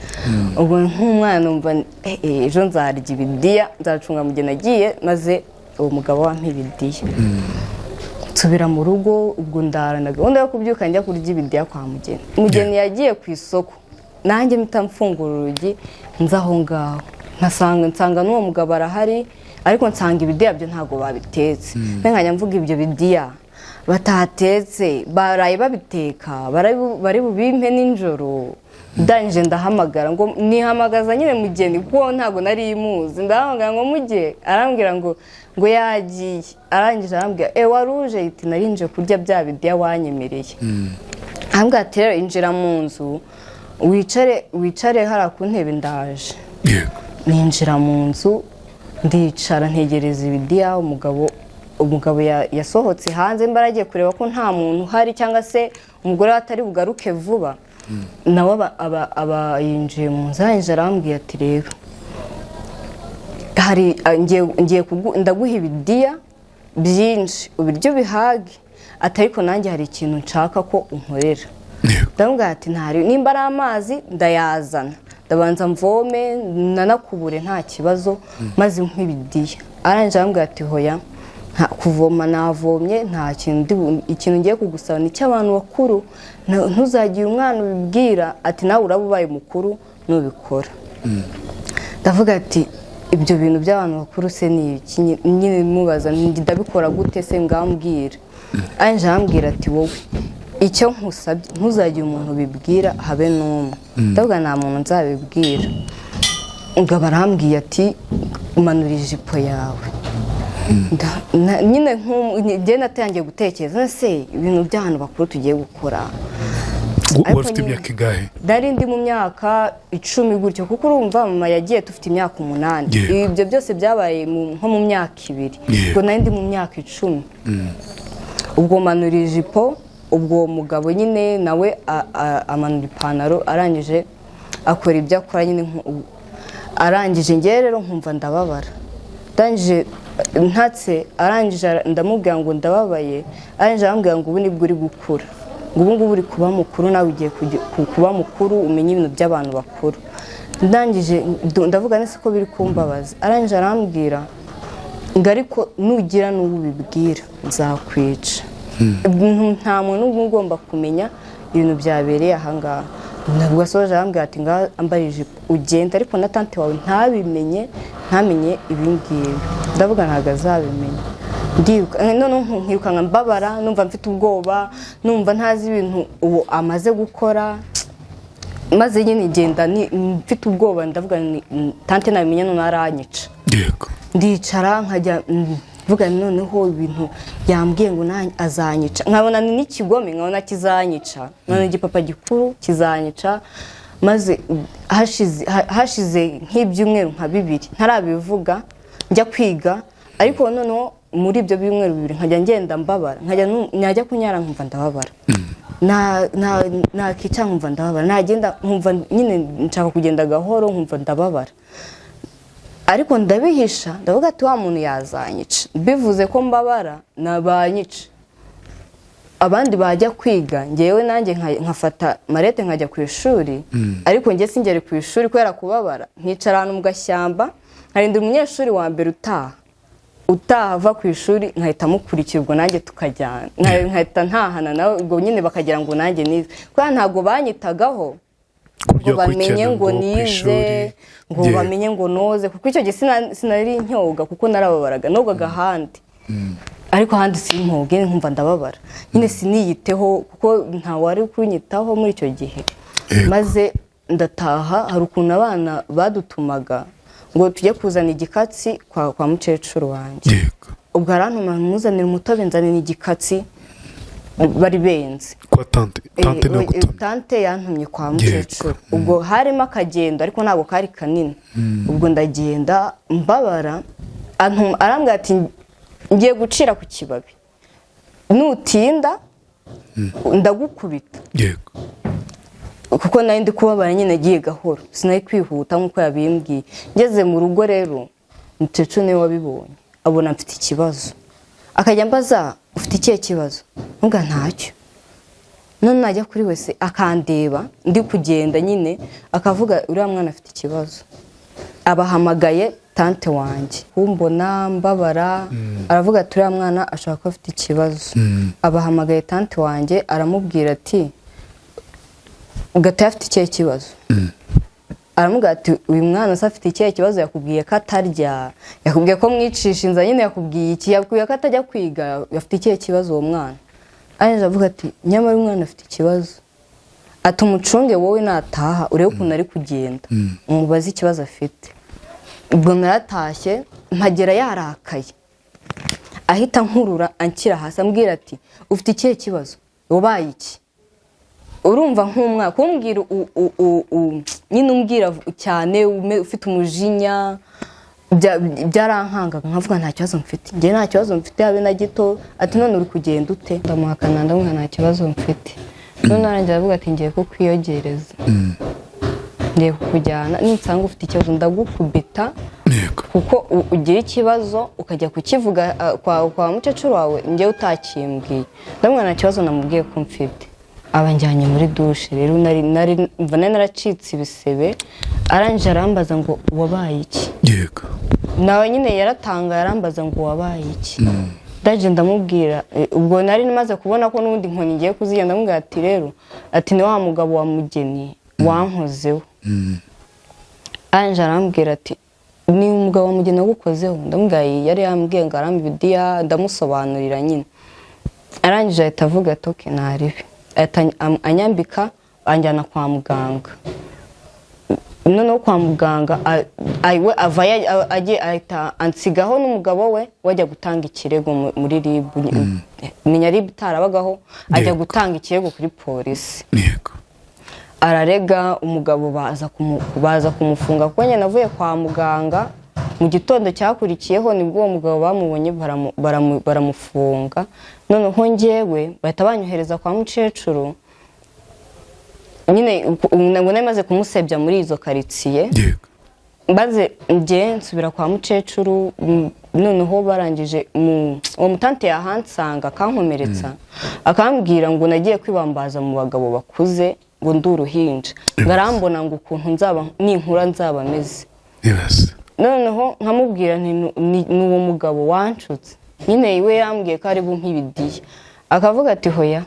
ubwo nk'umwana numva ejo nzarya ibidiya nzacunga mugeni agiye maze uwo mugabo wampa ibidiya nsubira mu rugo ubwo ndarana gahunda yo kubyuka njya kurya ibidiya kwa mugeni yagiye ku isoko nanjye mpita mfungura urugi nza aho ngaho nsanga n'uwo mugabo arahari ariko nsanga ibidiya byo ntabwo babitetse nkajya mvuga ibyo bidiya batatetse baraye babiteka bari bubimpe nijoro ndangije ndahamagara ngo nihamagaza nyine mugeni kuko ntabwo nari imuzi ndahamagara ngo mujye arambwira ngo yagiye arangije arambwira waruje iti narinje kurya bya bidiya wanyemereye arambwira ati rero injira mu nzu wicare hariya ku ntebe ndaje ninjira mu nzu ndicara ntegereza ibidiya umugabo yasohotse hanze mbaragiye kureba ko nta muntu uhari cyangwa se umugore atari bugaruke vuba nawe aba yinjiye mu nzu arangije arambwira ati rero ndaguha ibidiya byinshi ubiryo bihage ariko nanjye hari ikintu nshaka ko unkorera ndamubwira ati nimba ari amazi ndayazana ndabanza mvome nanakubure nta kibazo maze nk'ibidiya arangije arambwira ati hoya kuvoma navomye nta ikintu ngiye kugusaba ni cy'abantu bakuru ntuzagire umwana ubibwira ati nawe uraba ubaye mukuru nubikora ndavuga ati ibyo bintu by'abantu bakuru se ni iki nyine mubaza ndabikora gute se ngambwira arangije arambwira ati wowe icyo nkusabye ntuzagire umuntu ubibwira habe n'umwe ndavuga nta muntu nzabibwira ngo barambwiye ati umanura ijipo yawe nyine njye natangiye gutekereza se ibintu by'abantu bakuru tugiye gukora uba ufite imyaka ingahe? nari ndi mu myaka 10 gutyo kuko urumva mama yagiye dufite imyaka 8 ibyo byose byabaye nko mu myaka 2 ngo nari ndi mu myaka 10 ubwo manura ijipo ubwo mugabo nyine nawe amanura ipantaro arangije akora ibyo akora nyine arangije njye rero nkumva ndababara ndangije ntatse arangije ndamubwira ngo ndababaye arangije arambwira ngo ubu nibwo uri gukura ngo ubu ngubu uri kuba mukuru nawe ugiye kuba mukuru umenye ibintu by'abantu bakuru ndangije ndavuga nese ko biri kumbabaza arangije arambwira ngo ariko nugira n'ubu ubibwira nzakwica nta muntu ugomba kumenya ibintu byabereye ahangaha ntabwo asoje arambwira ati ngaho ambara ijipo ugenda ariko na tante wawe ntamenye ibingibi ndavuga ntabwo azabimenya noneho nkirukanka mbabara numva mfite ubwoba numva ntazi ibintu uwo amaze gukora maze nyine ngenda mfite ubwoba ndavuga tante nabimenya none aranyica ndicara nkajya vuga noneho ibintu yambwiye ngo azanyica nkabona ni n'ikigome nkabona kizanyica none igipapa gikuru kizanyica maze hashize nk'ibyumweru nka 2 ntarabivuga njya kwiga ariko noneho muri ibyo byumweru 2 nkajya ngenda mbabara nkajya kunyara nkumva ndababara nakica nkumva ndababara nagenda nkumva nyine nshaka kugenda gahoro nkumva ndababara ariko ndabihisha ndavuga ati wa muntu yazanyica bivuze ko mbabara nabanyica abandi bajya kwiga ngewe nanjye nkafata marete nkajya ku ishuri ariko nge singere ku ishuri kwera kubabara nkicarana mu gashyamba nkarinda umunyeshuri wa mbere utaha ava ku ishuri nkahita mukurikirwa nanjye tukajyana nkahita ntahana nawe ubwo nyine bakagira ngo nanjye nize kwa ntago banyitagaho ngo bamenye ngo nize ngo bamenye ngo noze kuko icyo gihe sinari ntyoga kuko narababaraga nogaga handi ariko handi simpoge nkumva ndababara nyine siniyiteho kuko nta wari kunyitaho muri icyo gihe maze ndataha hari ukuntu abana badutumaga ngo tujye kuzana igikatsi kwa mukecuru wanjye ubwo arantuma muzanira umutobe nzanira igikatsi bari benze kwa tante yantumye kwa mukecuru ubwo harimo akagendo ariko ntabwo kari kanini ubwo ndagenda mbabara arambwira ati ngiye gucira ku kibabi nutinda ndagukubita kuko nari ndi kubabara nyine agiye gahoro sinari kwihuta nk'uko yabimbwiye ngeze mu rugo rero mukecuru niwe wabibonye abona mfite ikibazo akajya mbaza ufite ikihe kibazo ntuga ntacyo none najya kuri wese akandeba ndi kugenda nyine akavuga uriya mwana afite ikibazo abahamagaye tante wanjye umbona mbabara aravuga ati uriya mwana ashaka ko afite ikibazo abahamagaye tante wanjye aramubwira ati ugataye afite ikihe kibazo aramubwira ati uyu mwana se afite ikihe kibazo yakubwiye ko atarya yakubwiye ko mwicisha inzara nyine yakubwiye iki yakubwiye ko atajya kwiga afite ikihe kibazo uwo mwana ariko avuga ati nyamara uyu mwana afite ikibazo ati umucunge wowe nataha urebe ukuntu ari kugenda umubaze ikibazo afite ubwo naratashye mpagera yarakaye ahita nkurura anshyira hasi ambwira ati ufite ikihe kibazo wabaye iki urumva nk'umwaka kumbwira nyine umbwira cyane ufite umujinya byarankangaga nkavuga nta kibazo mfite njye nta kibazo mfite habe na gito ati none uri kugenda ute ndamuhakana ndamubwira nta kibazo mfite none arangira avuga ati ngiye kukwiyogereza ngiye kukujyana ninsanga ufite ikibazo ndagukubita kuko ugira ikibazo ukajya kukivuga kwa mukecuru wawe njyewe utakimbwiye ndamubwira nta kibazo namubwiye ko mfite abanjyanye muri dushe rero nari naracitse ibisebe arangije arambaza ngo wabaye iki yego nawe nyine yaratanga yarambaza ngo wabaye iki ndaje ndamubwira ubwo nari maze kubona ko n'ubundi nkoni ngiye kuzigenda ndamubwira ati rero ati ni wa mugabo wa mugeni wankozeho arangije arambwira ati ni umugabo wa mugeni wagukozeho ndamubwira yari yambwiye ngo arambidiya ndamusobanurira nyine arangije ahita avuga ati oke naribi anyambika anjyana kwa muganga noneho kwa muganga we agiye ahita ansigaho n'umugabo we wajya gutanga ikirego muri RIB menya RIB itarabagaho ajya gutanga ikirego kuri polisi ararega umugabo baza kumufunga kuko nyine navuye kwa muganga mu gitondo cyakurikiyeho nibwo uwo mugabo bamubonye baramufunga noneho njyewe bahita banyohereza kwa mukecuru nyine ngo namaze kumusebya muri izo karitsiye maze njye nsubira kwa mukecuru noneho barangije uwo mutante yahansanga akankomeretsa akambwira ngo nagiye kwibambaza mu bagabo bakuze ngo ndi uruhinja ngarambona ngo ukuntu nzaba ninkura nzaba meze noneho nkamubwira ni uwo mugabo wanshutse nyine iwe yambwiye ko ari nk'ibidiya akavuga ati hoya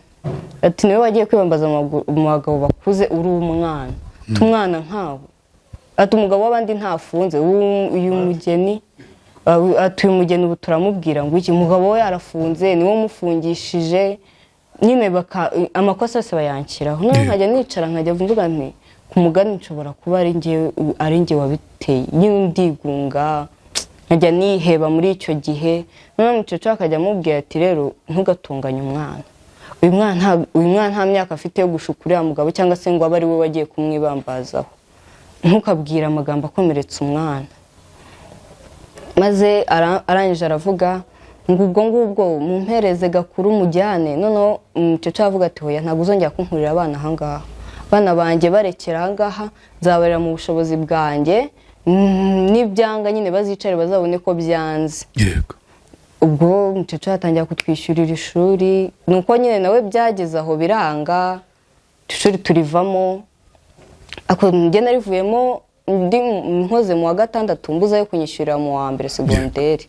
ati niwe wagiye kwibambaza mu bagabo bakuze uri umwana tumwana nkawe ati umugabo w'abandi ntafunze uyu mugeni ati uyu mugeni ubu turamubwira ngo iki mugabo we yarafunze niwe mufungishije nyine amakosa yose bayankiraho none nkajya nicara nkajya mvuga nti ku mugani nshobora kuba ari njye wabiteye nyine ndigunga nkajya niheba muri icyo gihe. None umukecuru akajya amubwira ati rero ntugatunganye umwana, uyu mwana nta myaka afite yo gushuka uriya mugabo cyangwa se ngo abe ari we wagiye kumwibambazaho, ntukabwire amagambo akomeretsa umwana. Maze arangije aravuga ngo ubwo ngubwo mumpereze Gakuru mujyane. Noneho umukecuru avuga ati hoya ntabwo uzongera kunkurira abana ahangaha, abana banjye barekera ahangaha, nzabarera mu bushobozi bwanjye, n'ibyanga nyine bazicare bazabone ko byanze. Yego. Ubwo umukecuru atangira kutwishyurira ishuri, nuko nyine nawe byageze aho biranga, ishuri turivamo. Ako njye narivuyemo ndi nkoze mu wa gatandatu, mbuza yo kunyishyurira mu wa mbere segonderi.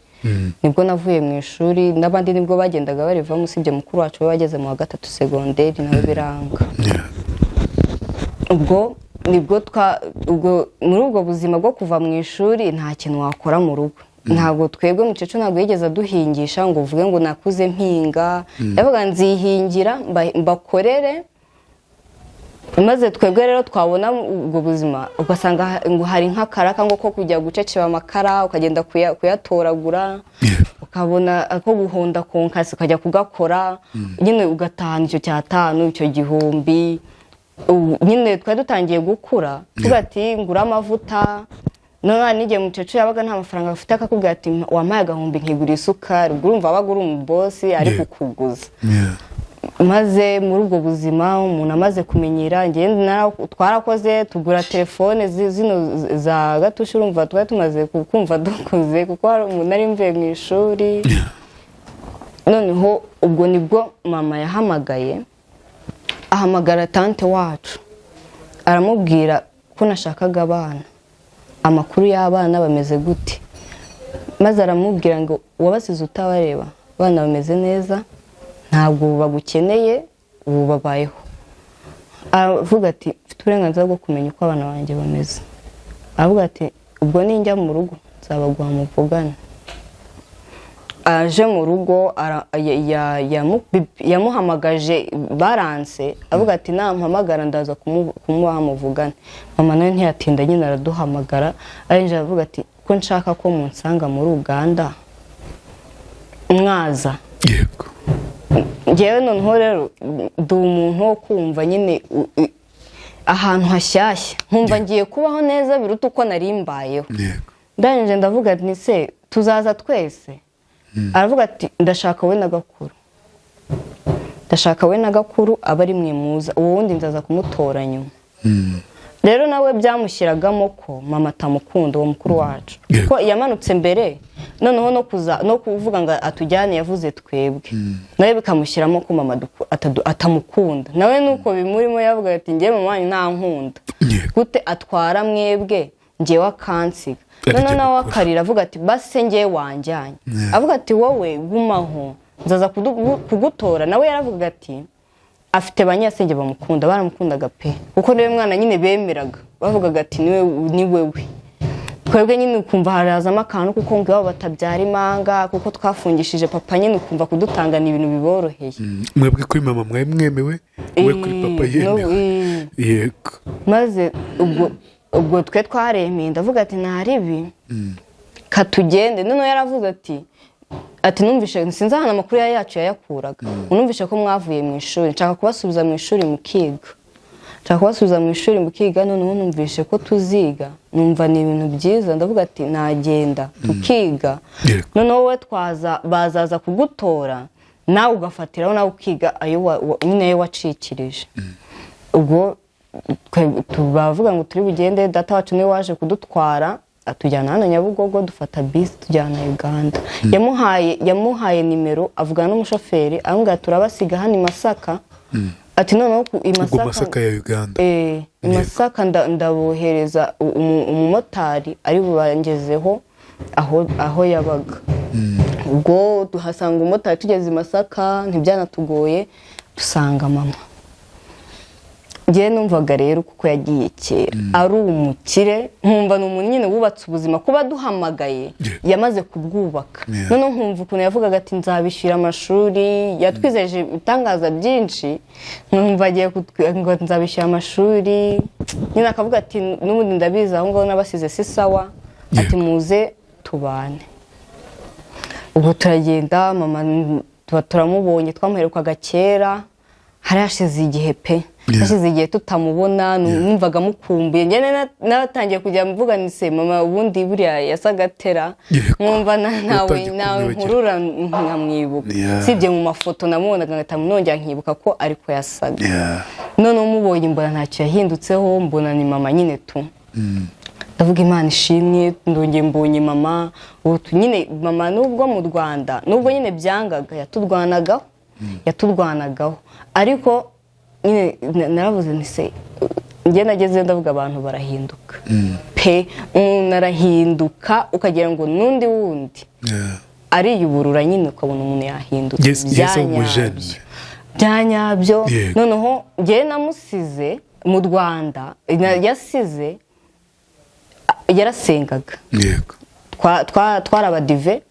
Nibwo navuye mu ishuri, n'abandi nibwo bagendaga barivamo, usibye mukuru wacu bageze mu wa gatatu segonderi nawe biranga. Ubwo nibwo muri ubwo buzima bwo kuva mu ishuri nta kintu wakora mu rugo. Ntabwo twebwe umukecuru ntabwo yigeze aduhingisha ngo uvuge ngo nakuze mpinga, yavuga nzihingira mbakorere. Maze twebwe rero twabona ubwo buzima ugasanga ngo hari nk'akaraka ngo ko kujya guceceba amakara ukagenda kuyatoragura, ukabona ko guhonda konkasi ukajya kugakora, nyine ugatahana icyo cyatanu icyo gihumbi. Nyine twari dutangiye gukura tuvuga ati ngura amavuta. None n'igihe umukecuru yabaga nta mafaranga afite akakubwira ati wampaye agahumbi nkigura isukari, ubwo urumva abaga uri umubosi ari kukuguza. Maze muri ubwo buzima umuntu amaze kumenyera, twarakoze tugura telefone zino za gatusha, urumva twari tumaze kumva dukuze kuko hari umuntu ari mvuye mu ishuri. Noneho ubwo nibwo mama yahamagaye, ahamagara tante wacu aramubwira ko nashakaga abana, amakuru y'abana bameze gute. Maze aramubwira ngo wabasize utabareba, abana bameze neza, ntabwo bagukeneye, ubu babayeho. Avuga ati mfite uburenganzira bwo kumenya uko abana banjye bameze. Avuga ati ubwo ninjya mu rugo nzabaguha muvugane. Aje mu rugo yamuhamagaje baranse, avuga ati nampamagara ndaza kumuha muvugane. Mama nawe ntiyatinda nyine araduhamagara, arinjira avuga ati ko nshaka ko munsanga muri Uganda mwaza. Yego. Ngewe noneho rero ndi umuntu wo kumva nyine ahantu hashyashya, nkumva ngiye kubaho neza biruta uko nari mbayeho. Ndangije ndavuga ati se tuzaza twese. Aravuga ati ndashaka we na Gakuru, ndashaka we na Gakuru aba ari mwe muza, uwo wundi nzaza kumutora nyuma. Rero nawe byamushyiragamo ko mama atamukunda uwo mukuru wacu, ko yamanutse mbere, noneho no kuvuga ngo atujyane yavuze twebwe, nawe bikamushyiramo ko mama atamukunda. Nawe nuko bimurimo yavuga ati ngiye mama wanyu nta nkunda, gute atwara mwebwe ngewe akansiga. Noneho nawe akarira avuga ati base ngewe wanjyanye. Avuga ati wowe gumaho nzaza kugutora. Nawe yaravuga ati afite banyasenge bamukunda, baramukundaga pe, kuko niwe mwana nyine bemeraga, bavugaga ati ni wewe. Twebwe nyine ukumva harazamo akantu kuko ngo baba batabyara imanga, kuko twafungishije papa nyine ukumva kudutangana ibintu biboroheye. Mwebwe kuri mama mwemewe, we kuri papa yemewe. Yego. Maze ubwo twe twaremeye, ndavuga ati ntaribi katugende. Noneho yaravuze ati numvishe sinzi ahantu amakuru yacu yayakuraga, numvishe ko mwavuye mu ishuri, nshaka kubasubiza mu ishuri mukiga. Noneho numvishe ko tuziga, numva ni ibintu byiza, ndavuga ati nagenda tukiga. Noneho we bazaza kugutora, nawe ugafatiraho nawe ukiga nyine ayo wacikirije. Ubwo bavuga ngo turi bugende, data wacu niwe waje kudutwara atujyana hano Nyabugogo, dufata bisi tujyana Uganda. Yamuhaye nimero, avugana n'umushoferi amubwira turabasiga hano i Masaka. Ati noneho i Masaka ya Uganda. I Masaka ndabohereza umumotari ari bubangezeho aho yabaga. Ubwo tuhasanga umumotari, tugeze i Masaka ntibyanatugoye, dusanga mama. Ngiye numvaga rero kuko yagiye kera ari umukire, nkumva ni umuntu nyine wubatse ubuzima, kuba duhamagaye yamaze kubwubaka. Noneho nkumva ukuntu yavugaga ati nzabishyura amashuri, yatwizeje ibitangaza byinshi, nkumva agiye ngo nzabishyura amashuri. Nyine akavuga ati n'ubundi ndabizi aho ngaho nabasize si sawa, ati muze tubane. Ubwo turagenda mama turamubonye, twamuherukaga kera, hari hashize igihe pe. Hashize igihe tutamubona, numvaga mukumbuye. Njye natangiye kujya mvuga nise mama ubundi buriya yasagatera. Mwumva nawe nkurura nkamwibuka. Sibye mu mafoto namubonaga ngatamwongera nkibuka ko ariko yasaga. None umubonye mbona ntacyo yahindutseho, mbona ni mama nyine tu. Ndavuga Imana ishimye, ndongeye mbonye mama. Ubu nyine mama nubwo mu Rwanda, nubwo nyine byangaga yatudwanagaho. Ariko nyine naravuze nise njye nageze ndavuga abantu barahinduka. Pe narahinduka ukagira ngo nundi wundi. Ariyuburura nyine ukabona umuntu yahindutse. Byanyabyo. Noneho njye namusize mu Rwanda, yasize yarasengaga. Twarabadive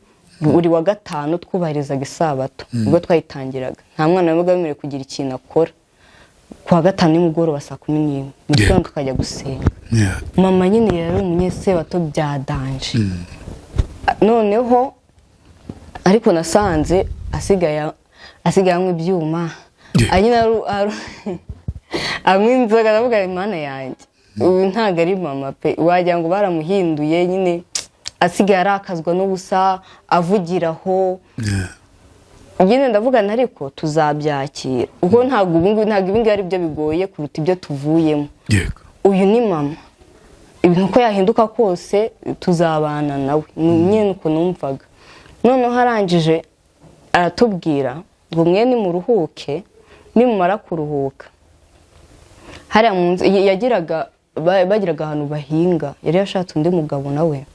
buri wa gatanu twubahirizaga isabato. Ubwo twayitangiraga nta mwana wabaga wemerewe kugira ikintu akora. Kwa gatanu nimugoroba saa 11 mu gitondo tukajya gusenga. Mama nyine yari umunyesebato byadanje. Noneho ariko nasanze asigaye amwe ibyuma. Anyina amwe inzoga. Ndavuga Imana yanjye ubu ntago ari mama pe, wagira ngo baramuhinduye nyine, asigaye arakazwa n'ubusa avugiraho. Nyine ndavuga ariko tuzabyakira ubwo ntago ibingi ari byo bigoye kuruta ibyo tuvuyemo. Uyu ni mama, ibintu ko yahinduka kose tuzabana nawe. Nyine uko numvaga. None harangije aratubwira ngo mwe ni muruhuke, nimumara kuruhuka. Hari bagiraga ahantu bahinga, yari yashatse undi mugabo nawe.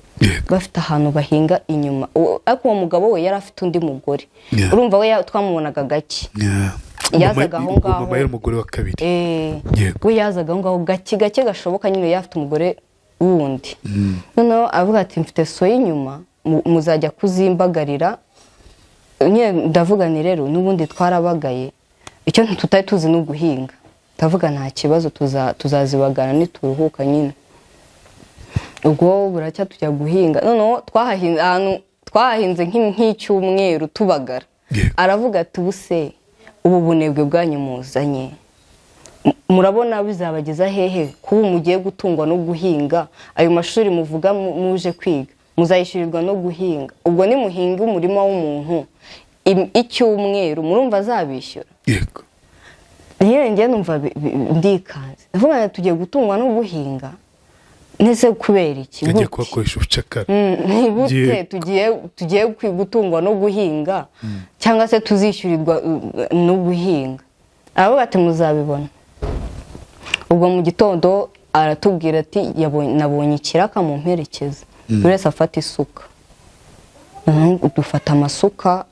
Bafite ahantu bahinga inyuma. Ariko uwo mugabo we yari afite undi mugore. Urumva we twamubonaga gake. Yazaga aho ngaho. Mama yari umugore wa kabiri. We yazaga aho ngaho gake gashoboka nyine yafite umugore wundi. Noneho avuga ati mfite soya inyuma muzajya kuzimbagarira. Nyine ndavuga ni rero n'ubundi twarabagaye. Icyo tutari tuzi no guhinga. Ndavuga nta kibazo tuzazibagana nituruhuka nyine. Ubwo buracya tujya guhinga. Noneho twahahinze nk'icyumweru tubagara. Aravuga ati ubuse ubu bunebwe bwanyu muzanye murabona bizabageza hehe kuba mugiye gutungwa no guhinga? Ayo mashuri muvuga muje kwiga muzayishyurirwa no guhinga. Ubwo ni muhinga umurima w'umuntu icyumweru murumva azabishyura? Yego. Njye numva ndikanze. Ndavuga tugiye gutungwa no guhinga. Nese kubera iki? Tugiye kwakoresha ubucakara. Gute tugiye gutungwa no guhinga cyangwa se tuzishyurirwa no guhinga? Abo bati muzabibona. Ubwo mu gitondo aratubwira ati nabonye ikiraka mu mperekeza. Uretse afata isuka. Dufata amasuka.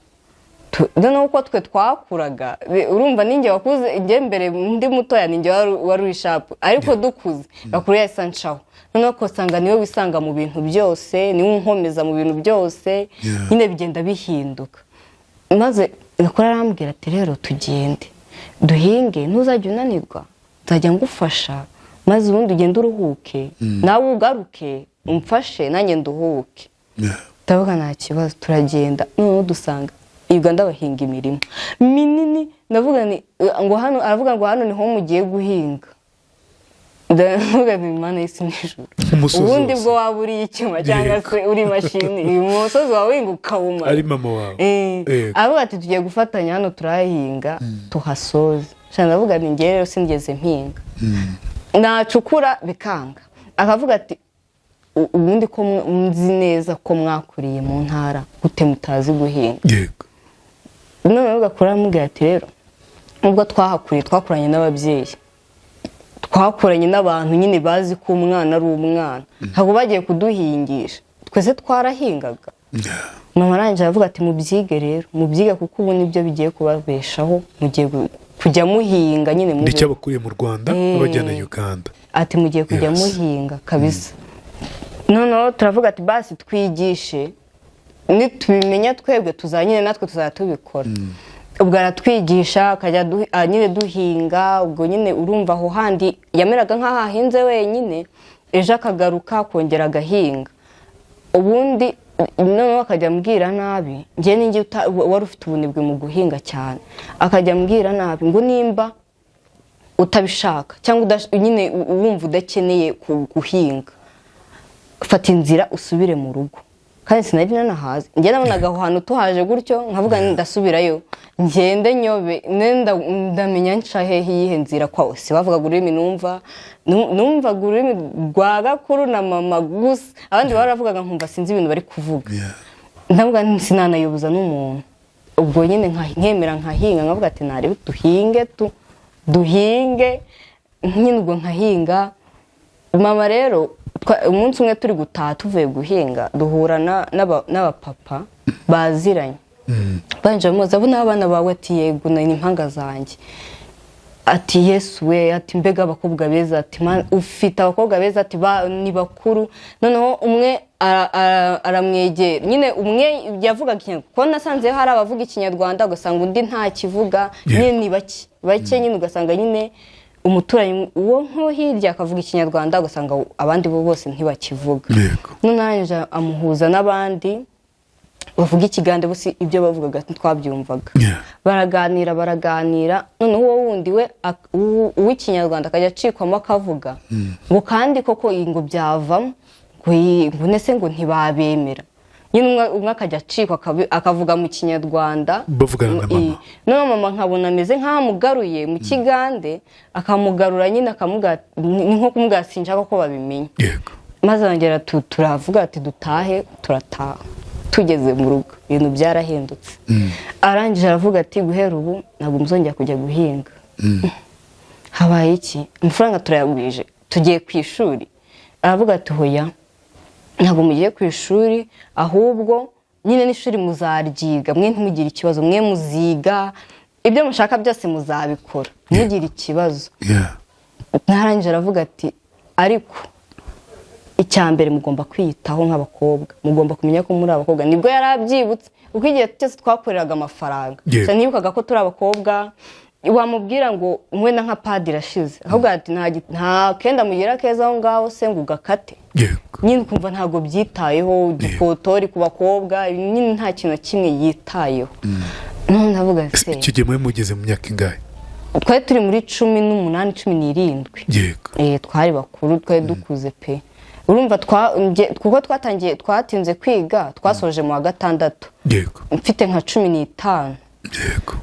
None uko twe twakuraga urumva ninjye wakuze njye mbere ndi mutoya ninjye wari wishapu, ariko dukuze bakuru yahise nshaho. None ko sanga niwe wisanga mu bintu byose, niwe unkomeza mu bintu byose, nyine bigenda bihinduka. Maze gakora arambwira ati rero tugende duhinge, ntuzajya unanirwa, nzajya ngufasha, maze ubundi ugende uruhuke, nawe ugaruke umfashe nanjye nduhuke. Ndavuga nta kibazo. Turagenda none dusanga Uganda bahinga imirimo minini. Ndavuga ni ngo hano, aravuga ngo hano niho mugiye guhinga. Ndavuga ni Imana y'isi n'ijuru. Ubundi bwo waba uri icyuma cyangwa se uri mashini, uyu musozi wawe ukawuma ari mama wawe. Aravuga ati tugiye gufatanya hano turahinga tuhasoze. Ndavuga ni njye rero sinigeze mpinga. Nacukura bikanga. Akavuga ati ubundi ko mzi neza ko mwakuriye mu ntara gute mutazi guhinga? Yego. None ugakora amubwira ati rero ubwo twahakuriye twakuranye n'ababyeyi, twakuranye n'abantu nyine bazi ko umwana ari umwana, ntabwo bagiye kuduhingisha, twese twarahingaga. Mama arangije aravuga ati mubyige rero, mubyige kuko ubu nibyo bigiye kubabeshaho, mugiye kujya muhinga nyine mu nicyo bakuriye mu Rwanda babajyana Uganda. Ati mugiye kujya muhinga kabisa. Noneho turavuga ati basi twigishe, nitubimenya twebwe tuzanyine natwe tuzatubikora. Ubwo aratwigisha akajya nyine duhinga. Ubwo nyine urumva aho handi yameraga nk'ahahinze wenyine, ejo akagaruka kongera agahinga. Ubundi noneho akajya ambwira nabi njye ninjye wari ufite ubunebwe mu guhinga cyane akajya ambwira nabi ngo nimba utabishaka cyangwa nyine wumva udakeneye guhinga fata inzira usubire mu rugo kandi sinari nanahazi njye nabonaga aho hantu tuhaje gutyo nkavuga ndasubirayo ngende nyobe ndamenya nca hehe yihe nzira kwawe si bavugaga ururimi numvaga ururimi rwa gakuru na mama gusa abandi baravugaga nkumva sinzi ibintu bari kuvuga ndavuga sinanayoboza n'umuntu ubwo nyine nkemera nkahinga nkavuga ati narebe duhinge nyine ubwo nkahinga mama rero umunsi umwe turi gutaha tuvuye guhinga duhura n'abapapa baziranye banje bamuza abo n'abana bawe ati yego ni impanga zanjye ati Yesu we ati mbega abakobwa beza ati ufite abakobwa beza ati ni bakuru noneho umwe aramwegera nyine umwe yavugaga ikinyarwanda kuko nasanze hari abavuga ikinyarwanda ugasanga undi nta kivuga nyine ni bake nyine ugasanga nyine umuturanyi uwo nko hirya akavuga ikinyarwanda ugasanga abandi bo bose ntibakivuga none amuhuza n'abandi bavuga ikigande bose ibyo bavugaga twabyumvaga baraganira noneho uwo wundi we uw'ikinyarwanda akajya acikwamo akavuga ngo kandi koko ngo byavamo ngo nese ngo ntibabemera nyine umwe akajya acikwa akavuga mu kinyarwanda bavugana na mama none mama nkabona ameze nk'amugaruye mu kigande akamugarura nyine ni nko kumubwira sinshaka ko babimenya maze arongera turavuga ati dutahe turataha tugeze mu rugo ibintu byarahindutse arangije aravuga ati guhera ubu ntabwo muzongera kujya guhinga habaye iki amafaranga turayagwije tugiye ku ishuri aravuga ati hoya ntabwo mugiye ku ishuri ahubwo nyine n'ishuri muzaryiga mwe ntimugire ikibazo mwe muziga ibyo mushaka byose muzabikora ntimugire ikibazo ntarangije aravuga ati ariko icyambere mugomba kwiyitaho nk'abakobwa mugomba kumenya ko muri abakobwa nibwo yarabyibutse uko igihe cyose twakoreraga amafaranga nibukaga ko turi abakobwa wamubwira ngo wenda nka padiri ashize ahubwo ati nta kenda mugira keza aho ngaho se ngo ugakate nyine kumva ntabwo byitayeho udufotori ku bakobwa nyine nta kintu kimwe yitayeho none ndavuga se icyo gihe mwe mugeze mu myaka ingahe twari turi muri 18 17 twari bakuru twari dukuze pe urumva kuko twatinze kwiga twasoje mu wa gatandatu mfite nka 15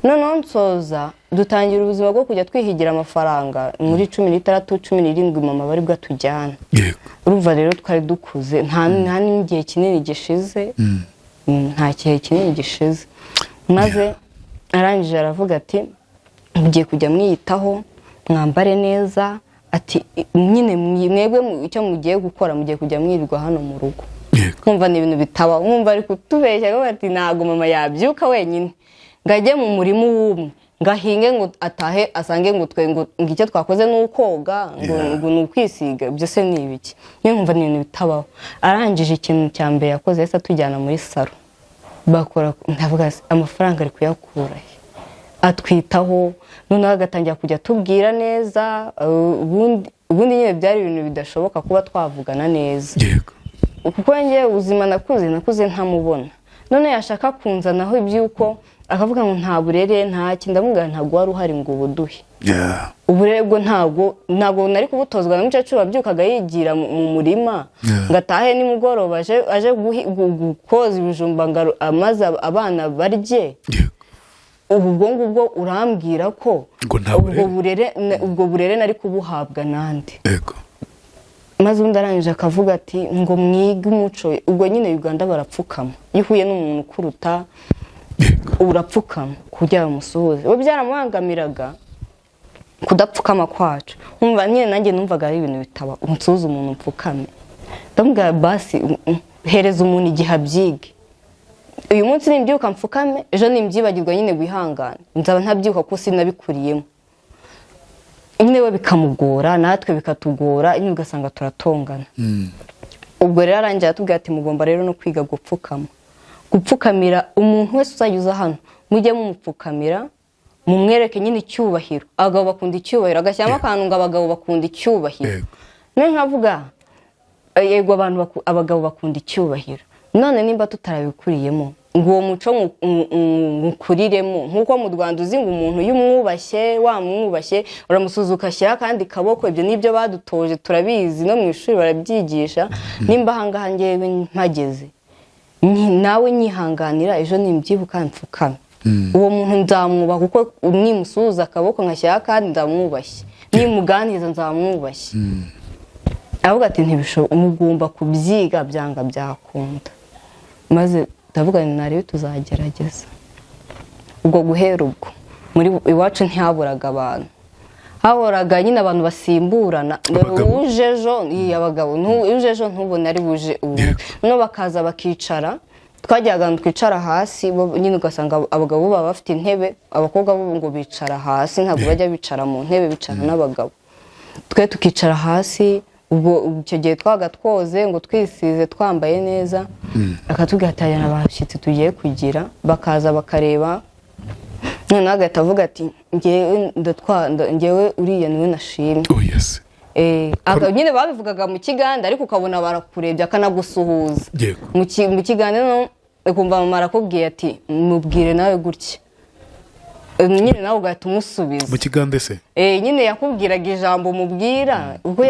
noneho nsoza dutangira ubuzima bwo kujya twihigira amafaranga muri 16 17 mama bari bwatujyana urumva rero twari dukuze nta n'igihe kinini gishize nta gihe kinini gishize maze arangije aravuga ati mugiye kujya mwiyitaho mwambare neza ati nyine mwebwe icyo mugiye gukora mugiye kujya mwirirwa hano mu rugo kumva ni ibintu bitaba mwumva ari kutubeshya ati ntago mama yabyuka wenyine ngajye mu murimo w'umwe ngahinge ngo atahe asange ngo twe ngo icyo twakoze n'ukoga ngo n'ukwisiga byose ni ibiki niyo nkumva ni ibintu bitabaho arangije ikintu cya mbere yakoze yese atujyana muri salo bakora ndavuga amafaranga ari kuyakura atwitaho noneho agatangira kujya tubwira neza ubundi nyine byari ibintu bidashoboka kuba twavugana neza kuko njye ubuzima nakuze ntamubona none yashaka kunzanaho ibyuko akavuga ngo nta burere nta kindamubwira ntabwo wari uhari ngo ubuduhe uburere bwo ntabwo nari kubutozwa na mucacu wabyukaga yigira mu murima ngatahe nimugoroba aje gukoza ibijumba amaze abana barye ubwo ngubwo urambwira ko ubwo burere nari kubuhabwa nande maze undi arangije akavuga ati ngo mwige umuco ubwo nyine Uganda barapfukama iyo uhuye n'umuntu ukuruta urapfukama kugira umusuhuze we byaramuhangamiraga kudapfukama kwacu nkumva nyine nanjye numvaga ari ibintu bitaba umusuhuze umuntu mpfukame ndamubwira basi hereza umuntu igihe abyige uyu munsi nimbyuka mfukame ejo nimbyibagirwa nyine wihangane nzaba ntabyuka ko sinabikuriyemo nyine we bikamugora natwe bikatugora nyine ugasanga turatongana ubwo rero arangira atubwira ati mugomba rero no kwiga gupfukamira umuntu wese uzajya hano mujye mumupfukamira mumwereke nyine icyubahiro abagabo bakunda icyubahiro agashyiramo akantu ngo abagabo bakunda icyubahiro none nkavuga yego abagabo bakunda icyubahiro none nimba tutarabikuriyemo ngo uwo muco mukuriremo nkuko mu Rwanda uzi ngo umuntu yumwubashye wamwubashye uramusuzukashyira kandi kaboko ibyo nibyo badutoje turabizi no mu ishuri barabyigisha nimba hangaha ngewe mpageze nawe nyihanganira ejo nimbyibuka mfukame uwo muntu nzamwubaha kuko nimusuza akaboko nkashyira kandi ndamwubashye nimuganiriza nzamwubashye avuga ati ntibishoboka mugomba kubyiga byanga byakunda maze ndavuga ni nari tuzagerageza ubwo guhera ubwo muri iwacu ntihaburaga abantu hahoraga nyine abantu basimburana ujejo abagabo ujejo ntubone ari buje no bakaza bakicara twajyaga twicara hasi nyine ugasanga abagabo baba bafite intebe abakobwa bo ngo bicara hasi ntabwo bajya bicara mu ntebe bicara n'abagabo twe tukicara hasi ubwo icyo gihe twagatwoze ngo twisize twambaye neza akatubwatanya abashyitsi tugiye kugira bakaza bakareba none agahita avuga ati ngewe uriya niwe nashimye nyine babivugaga mu kiganda ariko ukabona barakurebye akanagusuhuza mu kiganiro ukumva mama arakubwiye ati mubwire nawe gutya nyine nawe ugahita umusubiza mu kigande se nyine yakubwiraga ijambo mubwira ubwo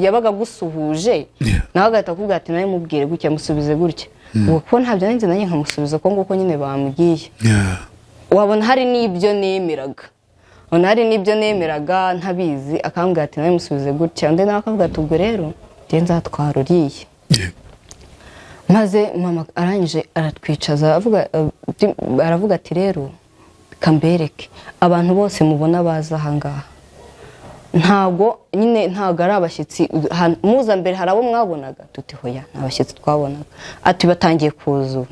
yabaga agusuhuje nawe agahita akubwira ati nawe mubwire gutya musubize gutya kuko ntabyo nanjye nanjye nkamusubiza ko nguko nyine bambwiye wabona hari n'ibyo nemeraga ntabizi akambwira ati nawe musubize gutya undi nawe akavuga ati ubwo rero njye nzatwara uriye maze mama arangije aratwicaza aravuga ati rero kambereke abantu bose mubona baza ahangaha ntago ari abashyitsi muza mbere hari abo mwabonaga tuti hoya ntabashyitsi twabonaga ati batangiye kuza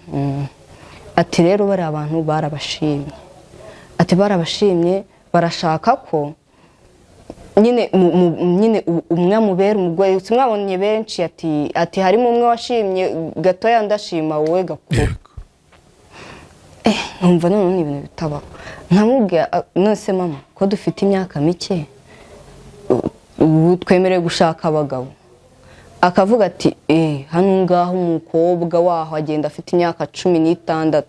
ati rero bari abantu barabashimye barashaka ko nyine umwe mubera umugore mwabonye benshi ati harimo umwe washimye gatoya ndashima wowe gakuru numva none ibintu bitabaho nkamubwira nose mama ko dufite imyaka mike twemerewe gushaka abagabo akavuga ati hano ngaho umukobwa waho agenda afite imyaka 16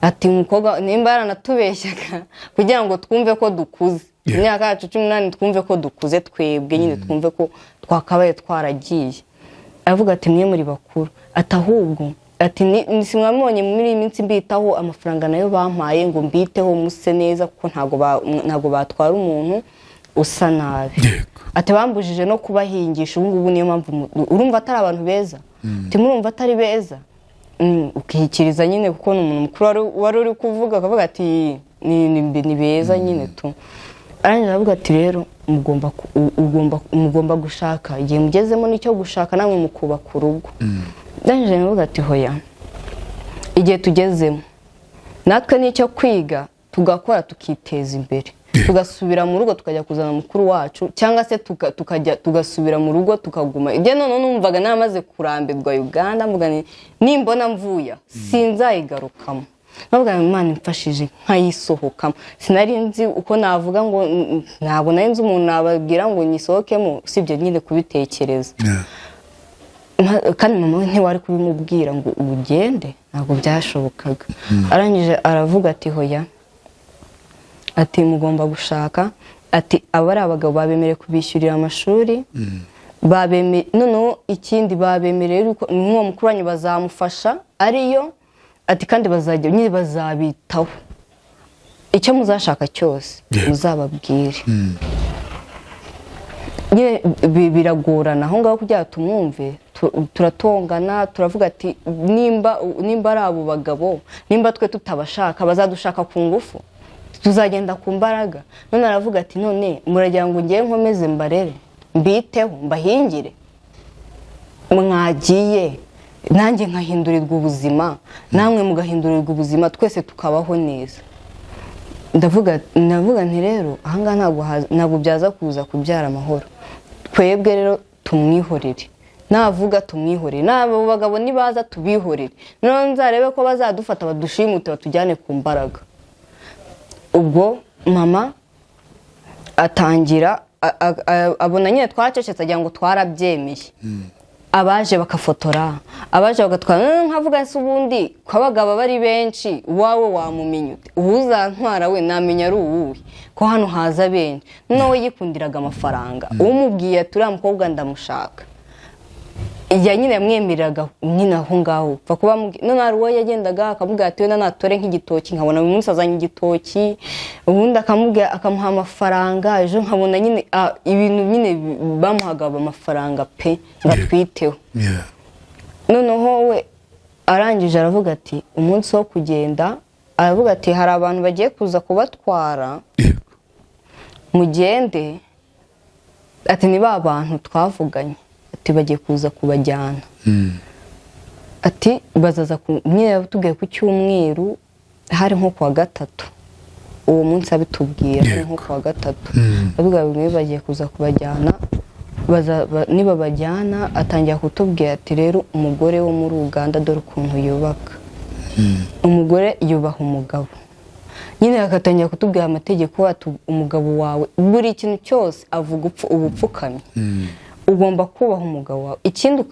ati umukobwa nimba yaranatubeshyaga kugira ngo twumve ko dukuze imyaka yacu 18 twumve ko dukuze twebwe nyine twumve ko twakabaye twaragiye aravuga ati mwe muri bakuru atahubwo ati nisimwamubonye muri iyi minsi mbitaho amafaranga nayo bampaye ngo mbiteho muse neza kuko ntago batwara umuntu usa nabi ati bambujije no kubahingisha ubu niyo mpamvu urumva atari abantu beza ati murumva atari beza ukihikiriza nyine kuko n'umuntu mukuru wari uri kuvuga akavuga ati ni beza nyine tu arangije avuga ati rero mugomba gushaka igihe mugezemo n'icyo gushaka namwe mukubaka urugo ndangije navuga ati hoya igihe tugezemo natwe n'icyo kwiga tugakora tukiteza imbere tugasubira mu rugo tukajya kuzana mukuru wacu cyangwa se tugasubira mu rugo tukaguma ibyo none numvaga namaze kurambirwa Uganda mvuga nimbona mvuya sinzayigarukamo navuga Imana imfashije nkayisohokamo sinari nzi uko navuga ngo ntabwo nari nzi umuntu nababwira ngo nyisohokemo usibye nyine kubitekereza kandi mama we ntiwari kubimubwira ngo ugende ntabwo byashobokaga arangije aravuga ati hoya ati mugomba gushaka ati abari abagabo babemereye kubishyurira amashuri noneho ikindi babemereye n'uwo mukuru wanyu bazamufasha ariyo ati kandi bazajya nyine bazabitaho icyo muzashaka cyose muzababwire nyine biragorana aho ngaho kugira tumwumve turatongana turavuga ati nimba ari abo bagabo nimba twe tutabashaka bazadushaka ku ngufu tuzagenda ku mbaraga none aravuga ati none muragira ngo ngiye nkomeze mbarere mbiteho mbahingire mwagiye nanjye nkahindurirwa ubuzima namwe mugahindurirwa ubuzima twese tukabaho neza ndavuga nti rero ahangaha ntabwo byaza kuza kubyara amahoro twebwe rero tumwihorere navuga tumwihorere n'abo bagabo nibaza tubihorere none nzarebe ko bazadufata badushimute batujyane ku mbaraga ubwo mama atangira abona nyine twacecetse agira ngo twarabyemeye abaje bakafotora abaje bagatwara nkavuga se ubundi kwabagaba bari benshi wawe wamumenye uzantwara we namenya ari uwuwe ko hano haza benshi noneho yikundiraga amafaranga umubwiye turi mukobwa ndamushaka ya nyine yamwemereraga nyine aho ngaho va kuba none ari uwo yagendaga akavuga ati wenda natore nk'igitoki nkabona uyu munsi azanye igitoki ubundi akamubwira akamuha amafaranga ejo nkabona nyine ibintu nyine bamuhaga amafaranga pe batwiteho noneho we arangije aravuga ati umunsi wo kugenda aravuga ati hari abantu bagiye kuza kubatwara mugende ati ni ba bantu twavuganye ati bagiye kuza kubajyana ati bazaza nyine yatubwiye ku cyumweru hari nko kwa gatatu uwo munsi abitubwira hari nko kwa gatatu avuga bimwe bagiye kuza kubajyana niba bajyana atangira kutubwira ati rero umugore wo muri Uganda dore ukuntu yubaka umugore yubaha umugabo nyine akatangira kutubwira amategeko ati umugabo wawe buri kintu cyose avuga ubupfukamye ugomba kubaha umugabo wawe ikindi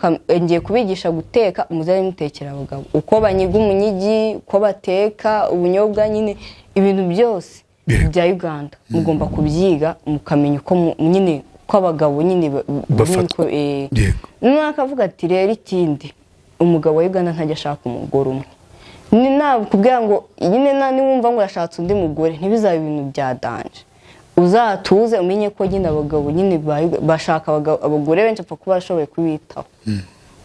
ngiye kubigisha guteka umuzari mutekera abagabo uko banyiga umunyigi uko bateka ubunyobwa nyine ibintu byose bya Uganda mugomba kubyiga mukamenya uko nyine ko abagabo nyine bafatwa akavuga ati rero ikindi umugabo wa Uganda ntajya ashaka umugore umwe ni nakubwira ngo nyine niwumva ngo yashatse undi mugore ntibizabe ibintu bya danje uzatuze umenye ko nyine abagabo nyine bashaka abagore benshi apfa kuba bashoboye kubitaho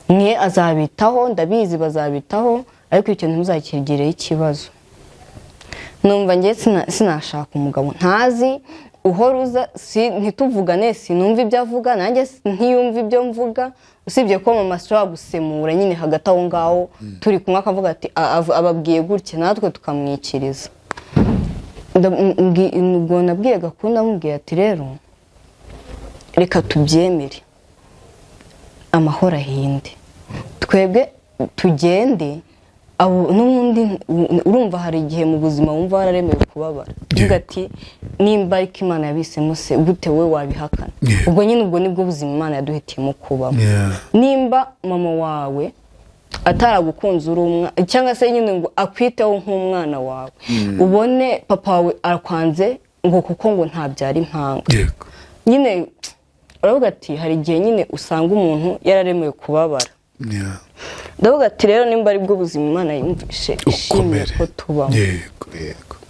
mwe azabitaho ndabizi bazabitaho ariko icyo ntimuzakigireho ikibazo numva ngiye sinashaka umugabo ntazi uhora uza ntituvugane sinumva ibyo avuga nanjye ntiyumva ibyo mvuga usibye ko mama ashobora gusemura nyine hagati aho ngaho turi kumwe akavuga ati ababwiye gutya natwe tukamwikiriza ubwo nabwiye gakunda amubwiye ati rero reka tubyemere amahoro ahinde twebwe tugende n'ubundi urumva hari igihe mu buzima wumva wararemewe kubabara uvuga ati nimba ariko Imana yabisemo se gute we wabihakana ubwo nyine ubwo nibwo buzima Imana yaduhitiyemo kubamo nimba mama wawe ataragukunze urumwa cyangwa se nyine ngo akwiteho nk'umwana wawe ubone papa wawe arakwanze ngo kuko ngo ntabyara impanga nyine uravuga ati hari igihe nyine usanga umuntu yararemewe kubabara ndavuga ati rero nimba ari bwo buzima Imana yumvishe ishimye ko tubamo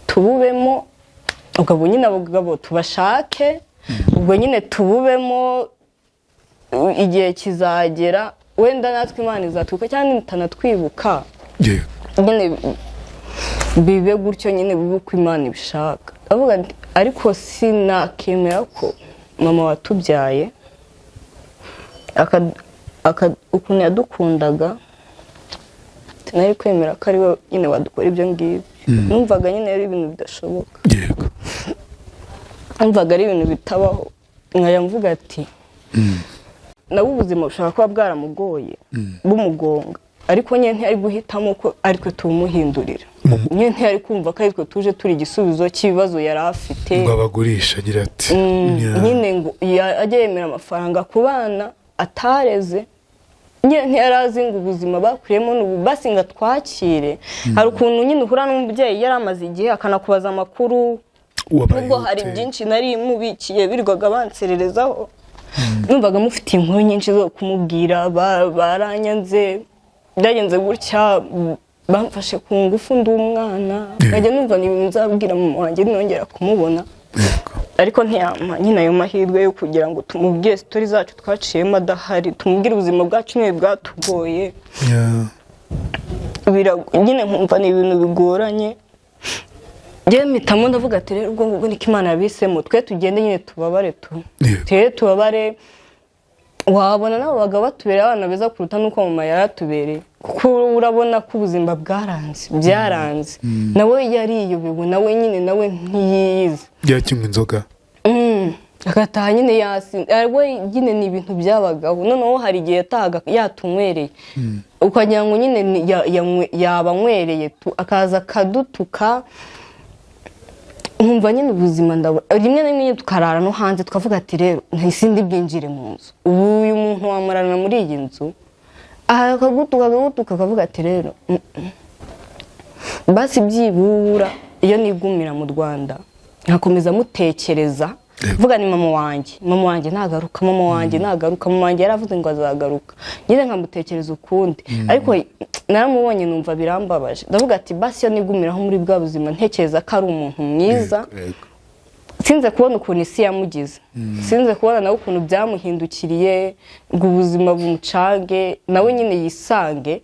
tububemo ubwo nyine abagabo tubashake ubwo nyine tububemo igihe kizagera wenda natwe Imana izatwibuka cyangwa nitanatwibuka nyine bibe gutyo nyine bibe uko Imana ibishaka avuga ariko sinakemera ko mama watubyaye ukuntu yadukundaga sinari kwemera ko ari we nyine wadukora ibyo ngibyo numvaga nyine ari ibintu bidashoboka numvaga ari ibintu bitabaho nkaya mvuga ati nawe ubuzima bushobora kuba bwaramugoye bumugonga ariko nyine ntiyari guhitamo ko ariko tumuhindurira nyine ntiyari kumva ko ariko tuje turi igisubizo cy'ibibazo yari afite ngo abagurisha agira ati nyine ngo ajye yemera amafaranga ku bana atareze nyine ntiyarazi ngo ubuzima bakuriyemo n'ubu basi ngo twakire hari ukuntu nyine uhura n'umubyeyi yari amaze igihe akanakubaza amakuru ubwo hari byinshi nari mubikiye birwaga bansererezaho numvaga mufite inkuru nyinshi zo kumubwira baranyanze byagenze gutya bamfashe ku ngufu ndi umwana nkajya numva n'ibintu nzabwira mama wanjye nongera kumubona ariko ntiyampa nyine ayo mahirwe yo kugira ngo tumubwire story zacu twaciyemo adahari tumubwire ubuzima bwacu nyine bwatugoye nyine nkumva ni ibintu bigoranye njye mpitamo ndavuga ati rero ubwo ngubwo niko Imana yabisemo twe tugende nyine tubabare tubabare wabona nabo bagabo batubereye abana beza kuruta nuko mama yaratubereye kuko urabona ko ubuzima byaranze nawe yariyobewe nawe nyine nawe ntiyize yakinywa inzoga agataha nyine we nyine ni ibintu byabagaho noneho hari igihe yatahaga yatunywereye ukagira ngo nyine yaba anywereye akaza akadutuka nkumva nyine ubuzima ndabura rimwe na rimwe tukarara no hanze tukavuga ati rero ntisindi bwinjire mu nzu ubu uyu muntu wamarana muri iyi nzu akagutuka akavuga ati rero basi byibura iyo nigumira mu Rwanda nkakomeza mutekereza vuga ni mama wanjye nagaruka mama wanjye yaravuze ngo azagaruka nyine nkamutekereza ukundi ariko naramubonye numva birambabaje ndavuga ati basi yo nigumiraho muri bwa buzima ntekereza ko ari umuntu mwiza sinze kubona ukuntu isi yamugize sinze kubona nawe ukuntu byamuhindukiriye ngo ubuzima bumucange nawe nyine yisange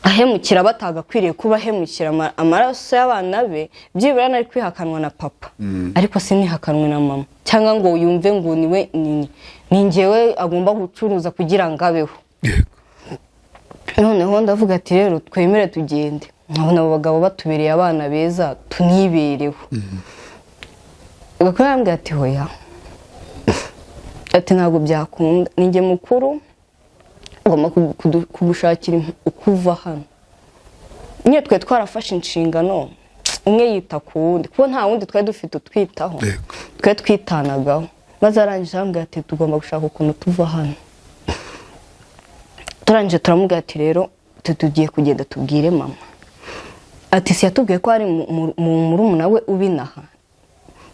ahemukira batagakwiriye kuba ahemukira amaraso y'abana be byibura nari kwihakanwa na papa ariko sinihakanwe na mama cyangwa ngo yumve ngo niwe ni njyewe agomba gucuruza kugira ngo abeho noneho ndavuga ati rero twemere tugende nkabona abo bagabo batubereye abana beza tunibereho bakambwira ati hoya ati ntabwo byakunda ninjye mukuru ngomba kugushakira ukuva hano niyo twe twarafashe inshingano umwe yita ku wundi kuko nta wundi twari dufite utwitaho twe twitanagaho maze arangije arambwira ati tugomba gushaka ukuntu tuva hano turangije turamubwira ati rero tugiye kugenda tubwire mama ati si yatubwiye ko ari murumuna we ubinaha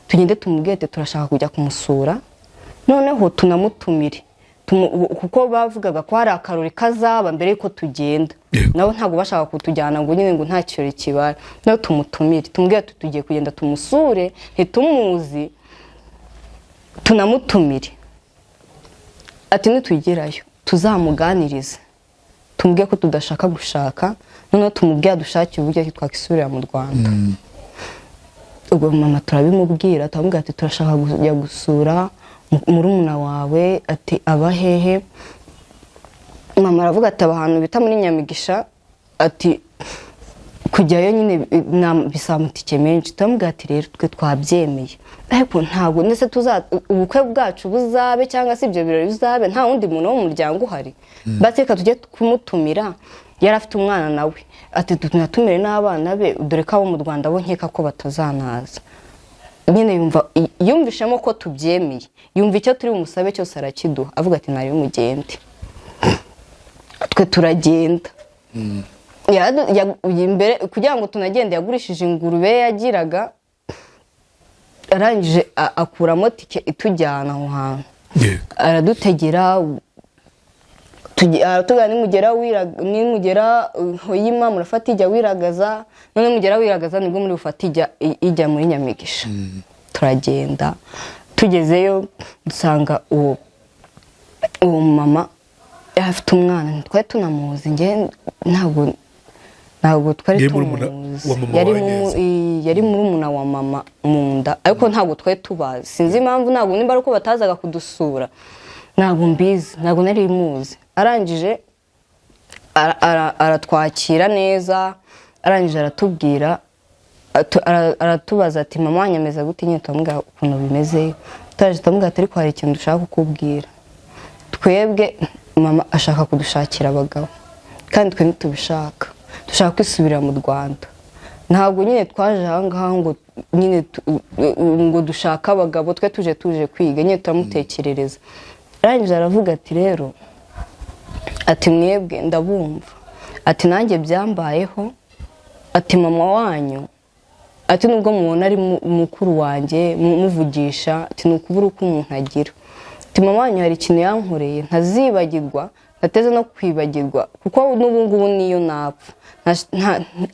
tugende tumubwire ati turashaka kujya kumusura noneho tunamutumire kuko bavugaga ko hari akarori kazaba mbere yuko tugenda nabo ntabwo bashaka kutujyana ngo nyine ngo nta kirori kibaye nawe tumutumire tumubwire ati tugiye kugenda tumusure ntitumuzi tunamutumire ati nitugerayo tuzamuganirize tumubwire ko tudashaka gushaka noneho tumubwire dushakire uburyo twakisubirira mu Rwanda ubwo mama turabimubwira turamubwira ati turashaka kujya gusura murumuna wawe ati abahehe mama aravuga ati ahantu bita muri Nyamigisha ati kujyayo nyine bisamutike menshi turamubwira ati rero twe twabyemeye ariko ntabwo nese ubukwe bwacu buzabe cyangwa se ibyo birori bizabe nta wundi muntu wo mu muryango uhari basi reka tujye kumutumira yari afite umwana nawe ati tunatumire n'abana be dore ko abo mu Rwanda bo nkeka ko batazanaza nyine yumvishemo ko tubyemeye yumva icyo turi bumusabe cyose arakiduha avuga ati nayo mugende twe turagenda imbere kugira ngo tunagende yagurishije ingurube yagiraga arangije akuramo tike itujyana aho hantu aradutegera aratubwira nimugera hoyima murafata ijya wiragaza none mugera wiragaza nibwo muri bufata ijya muri Nyamigisha turagenda tugezeyo dusanga uwo mama afite umwana twari tunamuzi nge ntabwo twari tumuzi yari murumuna wa mama mu nda ariko ntabwo twari tubazi sinzi impamvu ntabwo nimba ari uko batazaga kudusura ntabwo mbizi ntabwo nari muzi arangije aratwakira neza arangije aratubwira aratubaza ati mama wanyemeza gute nyine turamubwira ukuntu bimeze turamubwira ati ariko hari ikintu dushaka kukubwira twebwe mama ashaka kudushakira abagabo kandi twe ntitubishaka dushaka kwisubira mu Rwanda ntabwo nyine twaje ahangaha ngo nyine ngo dushaka abagabo twe tuje kwiga nyine turamutekerereza arangije aravuga ati rero ati mwebwe ndabumva ati nanjye byambayeho ati mama wanyu ati nubwo mubona ari mukuru wanjye muvugisha ati nukubura uko umuntu agira ati mama wanyu hari ikintu yankoreye ntazibagirwa nateze no kwibagirwa kuko n'ubu ngubu niyo napfa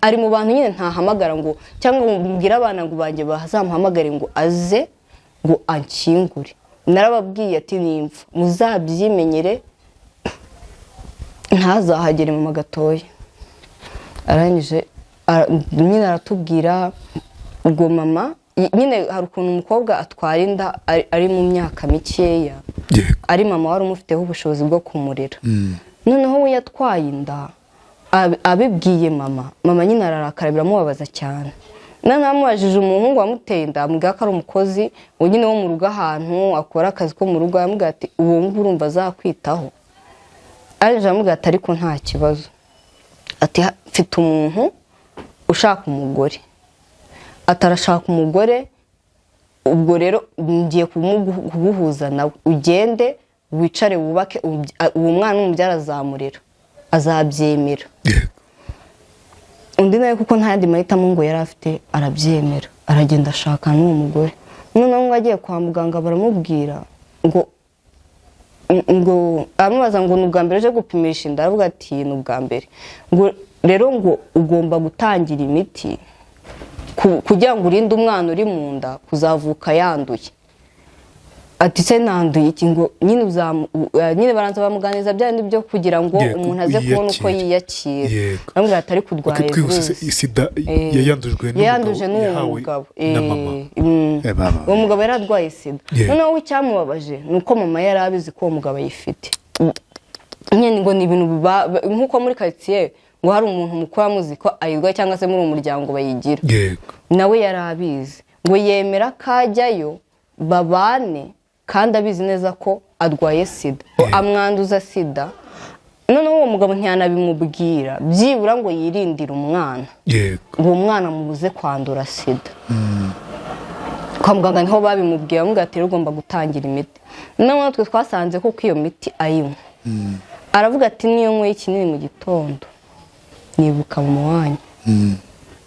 ari mu bantu nyine ntahamagara ngo cyangwa mbwira abana ngo banjye bazamuhamagare ngo aze ngo ankingure narababwiye ati nimfa muzabyimenyere ntazahagere mama gatoya arangije nyine aratubwira ubwo mama nyine hari ukuntu umukobwa atwara inda ari mu myaka mikeya ari mama wari umufiteho ubushobozi bwo kumurera noneho we yatwaye inda abibwiye mama nyine ararakara biramubabaza cyane namubajije umuhungu wamuteye inda amubwira ko ari umukozi nyine wo mu rugo ahantu akora akazi ko mu rugo yamubwira ati uwo nguwo urumva azakwitaho arangije aramubwira ati ariko nta kibazo ati mfite umuntu ushaka umugore atarashaka umugore ubwo rero ngiye kuguhuza nawe ugende wicare wubake uwo mwana umubyara azamurera azabyemera undi nawe kuko nta yandi mahitamo ngo yari afite arabyemera aragenda ashaka n'uwo mugore noneho ngo agiye kwa muganga baramubwira ngo amubaza ngo ni ubwa mbere aje gupimisha inda aravuga ati ni ubwa mbere ngo rero ngo ugomba gutangira imiti kugira ngo urinde umwana uri mu nda kuzavuka yanduye ati se nanduye iki ngo nyine baranza bamuganiza bya byo kugira ngo umuntu aze kubona uko yiyakira bamubwira ati ari kurwara virusi sida yayanduje n'uwo mugabo uwo mugabo yari arwaye sida noneho icyamubabaje ni uko mama yari abizi ko uwo mugabo ayifite nyine ngo ni ibintu nk'uko muri karitsiye ngo hari umuntu mukuru amuzi ko ayirwaye cyangwa se muri uwo muryango bayigira nawe yari abizi ngo yemera kajyayo babane kandi abizi neza ko arwaye sida amwanduza sida noneho uwo mugabo ntiyanabimubwira byibura ngo yirindire umwana ngo uwo mwana mubuze kwandura sida kwa muganga niho babimubwira bamubwira ati ugomba gutangira imiti noneho natwe twasanze ko iyo miti ayinywa aravuga ati niyo nyweye ikinini mu gitondo nibuka mu mwanya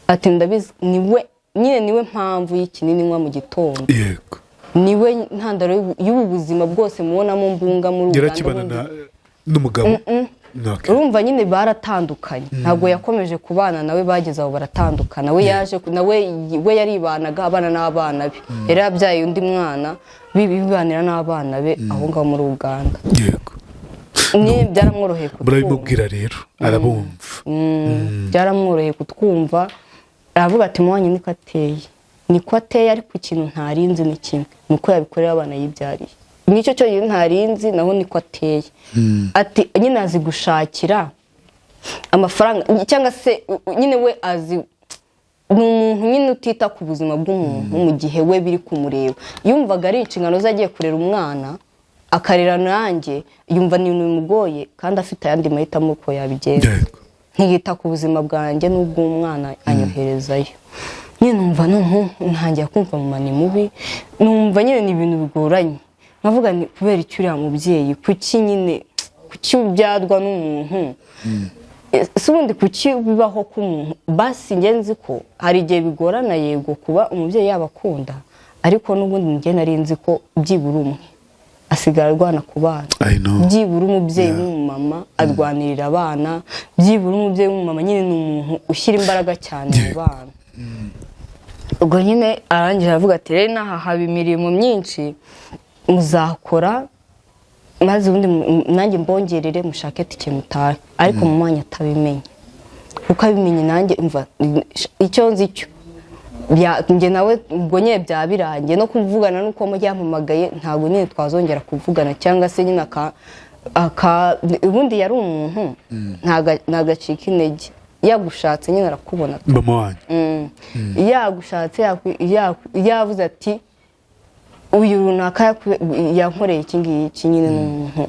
ati ndabizi niwe mpamvu y'ikinini nywa mu gitondo niwe ntandaro y'ubu buzima bwose mubonamo mbunga muri Uganda yarakibana n'umugabo urumva nyine baratandukanye ntabwo yakomeje kubana nawe bageze aho baratandukana we yaje we yaribanaga abana n'abana be yari yabyaye undi mwana bibanira n'abana be aho ngaho muri Uganda ni byaramworoheye kutwumva murabimubwira rero arabumva byaramworoheye kutwumva aravuga ati mwanyu niko ateye ariko ikintu ntarinzi ni kimwe nuko yabikorera abana yibyariye nicyo cyo ntarinzi naho niko ateye ati nyine azi gushakira amafaranga cyangwa se nyine we azi ni umuntu nyine utita ku buzima bw'umuntu mu gihe we biri kumureba yumvaga ari inshingano ze agiye kurera umwana akarera nanjye yumva ni ibintu bimugoye kandi afite ayandi mahitamo uko yabigenza ntiyita ku buzima bwanjye n'ubw'umwana anyoherezayo nyine numva ntangiye kumva mama ni mubi numva nyine ni ibintu bigoranye nkavuga ni kubera icyo uriya mubyeyi kuki ubyadwa n'umuntu si ubundi kuki bibaho k'umuntu basi ngenzi ko hari igihe bigorana yego kuba umubyeyi yabakunda ariko n'ubundi njye nari nzi ko byibura umwe asigara arwana ku bana byibura umubyeyi w'umumama arwanirira abana byibura umubyeyi w'umumama nyine ni umuntu ushyira imbaraga cyane mu bana ubwo nyine arangira aravuga ati rero n'aha haba imirimo myinshi muzakora maze ubundi nanjye mbongerere mushake tike mutahe ariko mu mwanya atabimenye kuko abimenye nanjye umva icyo nzi cyo njye nawe ubwo nyine byabirangiye no kuvugana nuko yampamagaye ntabwo nyine twazongera kuvugana cyangwa se nyine ubundi yari umuntu ntagacika intege yagushatse nyine arakubona mama wanjye yagushatse yavuze ati uyu runaka yankoreye iki ngiki nyine n'umuntu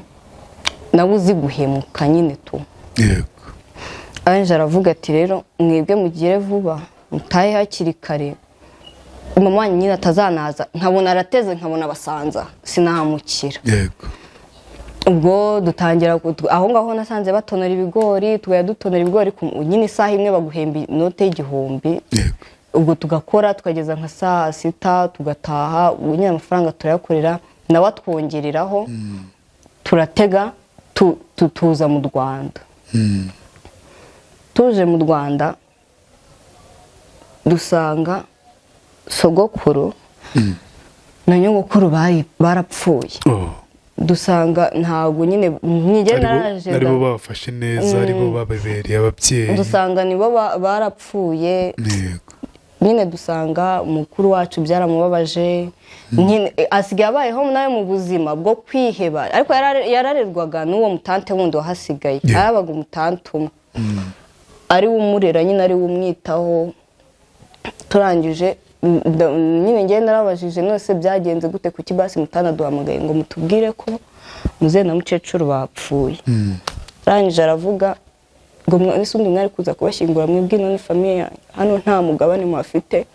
nawe uzi guhemuka nyine tu anje aravuga ati rero mwebwe mugire vuba mutahe hakiri kare mama wanjye nyine atazanaza nkabona arateze nkabona abasanza sinahamukira ubwo dutangira aho ngaho nasanze batonora ibigori tugaya dutonora ibigori nyine isaha imwe baguhemba inote y'igihumbi ubwo tugakora tukageza nka saa 6 tugataha nyine amafaranga turayakorera nawe atwongereraho turatega tuza mu Rwanda tuje mu Rwanda dusanga sogokuru na nyogokuru barapfuye dusanga ntabwo nyine naraje aribo bafashe neza aribo babebereye ababyeyi dusanga nibo barapfuye nyine dusanga mukuru wacu byaramubabaje nyine asigaye abayeho nawe mu buzima bwo kwiheba ariko yararerwaga n'uwo mutante wundi wahasigaye arabaga umutante umwe ari umurera nyine ari umwitaho turangije nyine ngenda narabajije nose byagenze gute kuki basi mutana duhamagaye ngo mutubwire ko muze na mukecuru bapfuye arangije aravuga ngo mwese undi mwari kuza kubashyingura mwebwe none famille yanyu hano nta mugabane muafite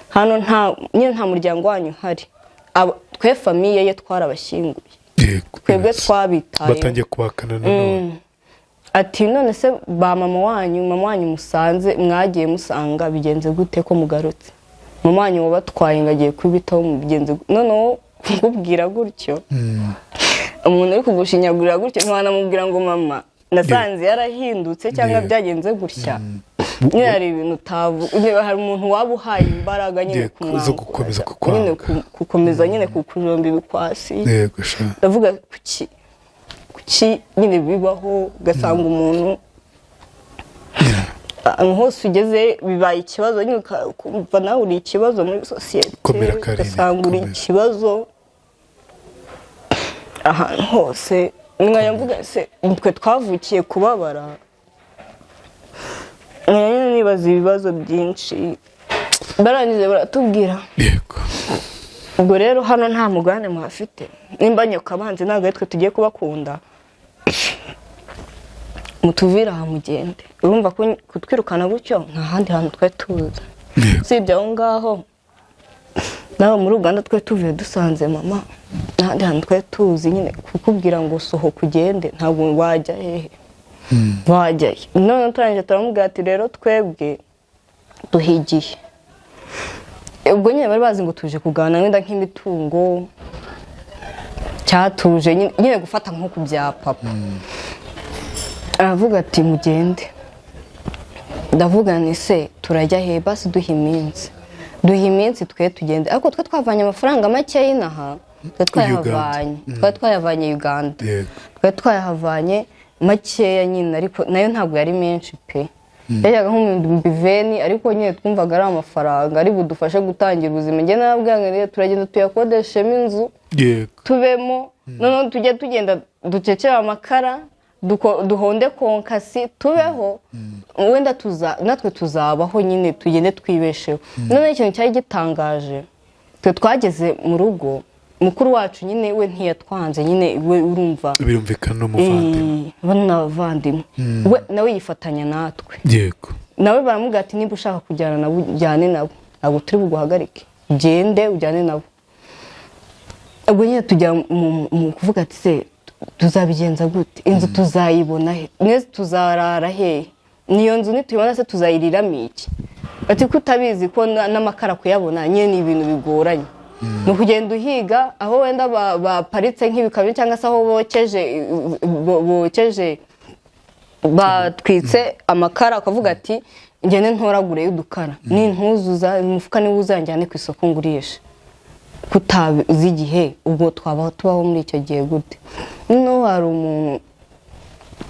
hano nta muryango wanyu hari twe famille ye twarabashyinguye twebwe twabitaye batangiye kubakana none ati none se ba mama wanyu musanze mwagiye musanga bigenze gute ko mugarutse mama wanyu wabatwaye ngagiye kubitaho mu bigenze none kukubwira gutyo umuntu uri kugushinyagurira gutyo ntiwanamubwira ngo mama nasanze yarahindutse cyangwa byagenze gutya nyine hari ibintu hari umuntu waba uhaye imbaraga nyine gukomeza nyine kukujomba ibikwasi ndavuga kuki nyine bibaho ugasanga umuntu hose ugeze bibaye ikibazo nyine ukumva nawe uri ikibazo muri sosiyete ugasanga uri ikibazo ahantu hose mwanya mvuga se twe twavukiye kubabara nibaza ibibazo byinshi barangije baratubwira ubwo rero hano nta mugabane muhafite nimba nyokabanze ntabwo ari twe tugiye kubakunda mutuvira aha mugende urumva kutwirukana gutyo nta handi hantu twe tuza usibye aho ngaho nawe muri Uganda twe tuvuye dusanze mama n'ahandi hantu twe tuzi nyine kukubwira ngo sohoka ugende ntabwo wajya hehe wajyayo none turangije turamubwira ati rero twebwe duhigiye ubwo nyine bari bazi ngo tuje kugana wenda nk'imitungo cyatuje nyine gufata nko ku bya papa aravuga ati mugende ndavuga ni se turajya he basi duha iminsi twe tugende ariko twe twavanye amafaranga make y'inaha twayavanye Uganda twe twayahavanye makeya nyine ariko nayo ntabwo yari menshi pe yajyaga nk'ibihumbi 20 ariko nyine twumvaga ari amafaranga ari budufashe gutangira ubuzima njye nababwira rero turagenda tuyakodeshemo inzu tubemo none tujye tugenda ducecera amakara duhonde konkasi tubeho wenda natwe tuzabaho nyine tugende twibesheho none ikintu cyari gitangaje twe twageze mu rugo mukuru wacu nyine we ntiyatwanze nyine we urumva birumvikana n'umuvandimwe n'abavandimwe we nawe yifatanya natwe yego nawe baramubwira ati niba ushaka kujyana nabo ujyane nabo ntabwo turi buguhagarike gende ujyane nabo ubwo nyine tujya mu kuvuga ati se tuzabigenza gute inzu tuzayibona he neze tuzarara he niyo nzu nituyibona se tuzayiriramo iki ati ko utabizi ko n'amakara kuyabona nyine ni ibintu bigoranye ni ukugenda uhiga aho wenda baparitse nk'ibikabyo cyangwa se aho bokeje batwitse amakara ukavuga ati ngende ntoragure y'udukara nintuzuza umufuka niwe uzanjyane ku isoko ngurisha kutazi igihe ubwo twabaho tubaho muri icyo gihe gute noneho hari umuntu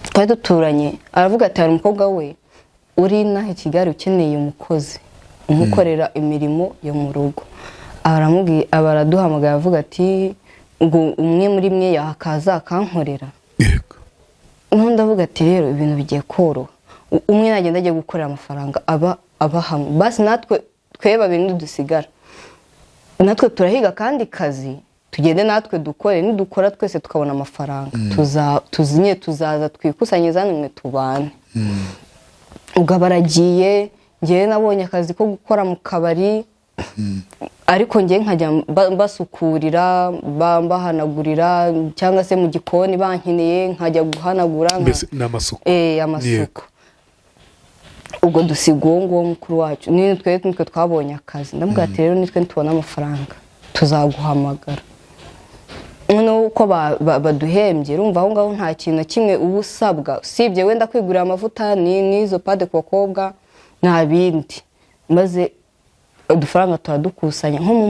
twari duturanye aravuga ati hari umukobwa we uri inaha i Kigali ukeneye umukozi umukorera imirimo yo mu rugo baraduhamagaye avuga ati ngo umwe muri mwe yakaza akankorera yego ndavuga ati rero ibintu bigiye koroha umwe nagenda agiye gukorera amafaranga aba hamwe basi natwe tweba bintu dusigara natwe turahiga kandi kazi tugende natwe dukore nidukora twese tukabona amafaranga tuzaza twikusanyiriza nimwe tubane ubwo baragiye ngewe nabonye akazi ko gukora mu kabari ariko ngewe nkajya mbasukurira bahanagurira cyangwa se mu gikoni bankeneye nkajya guhanagura mbese n'amasuku amasuku ubwo dusiga uwo nguwo mukuru wacu nitwe twabonye akazi ndamubwira ati rero nitwe tubona amafaranga tuzaguhamagara noneho uko baduhembye urumva aho ngaho nta kintu na kimwe uba usabwa usibye wenda kwigurira amavuta n'izo pade ku bakobwa nta bindi maze udufaranga tudukusanya nko mu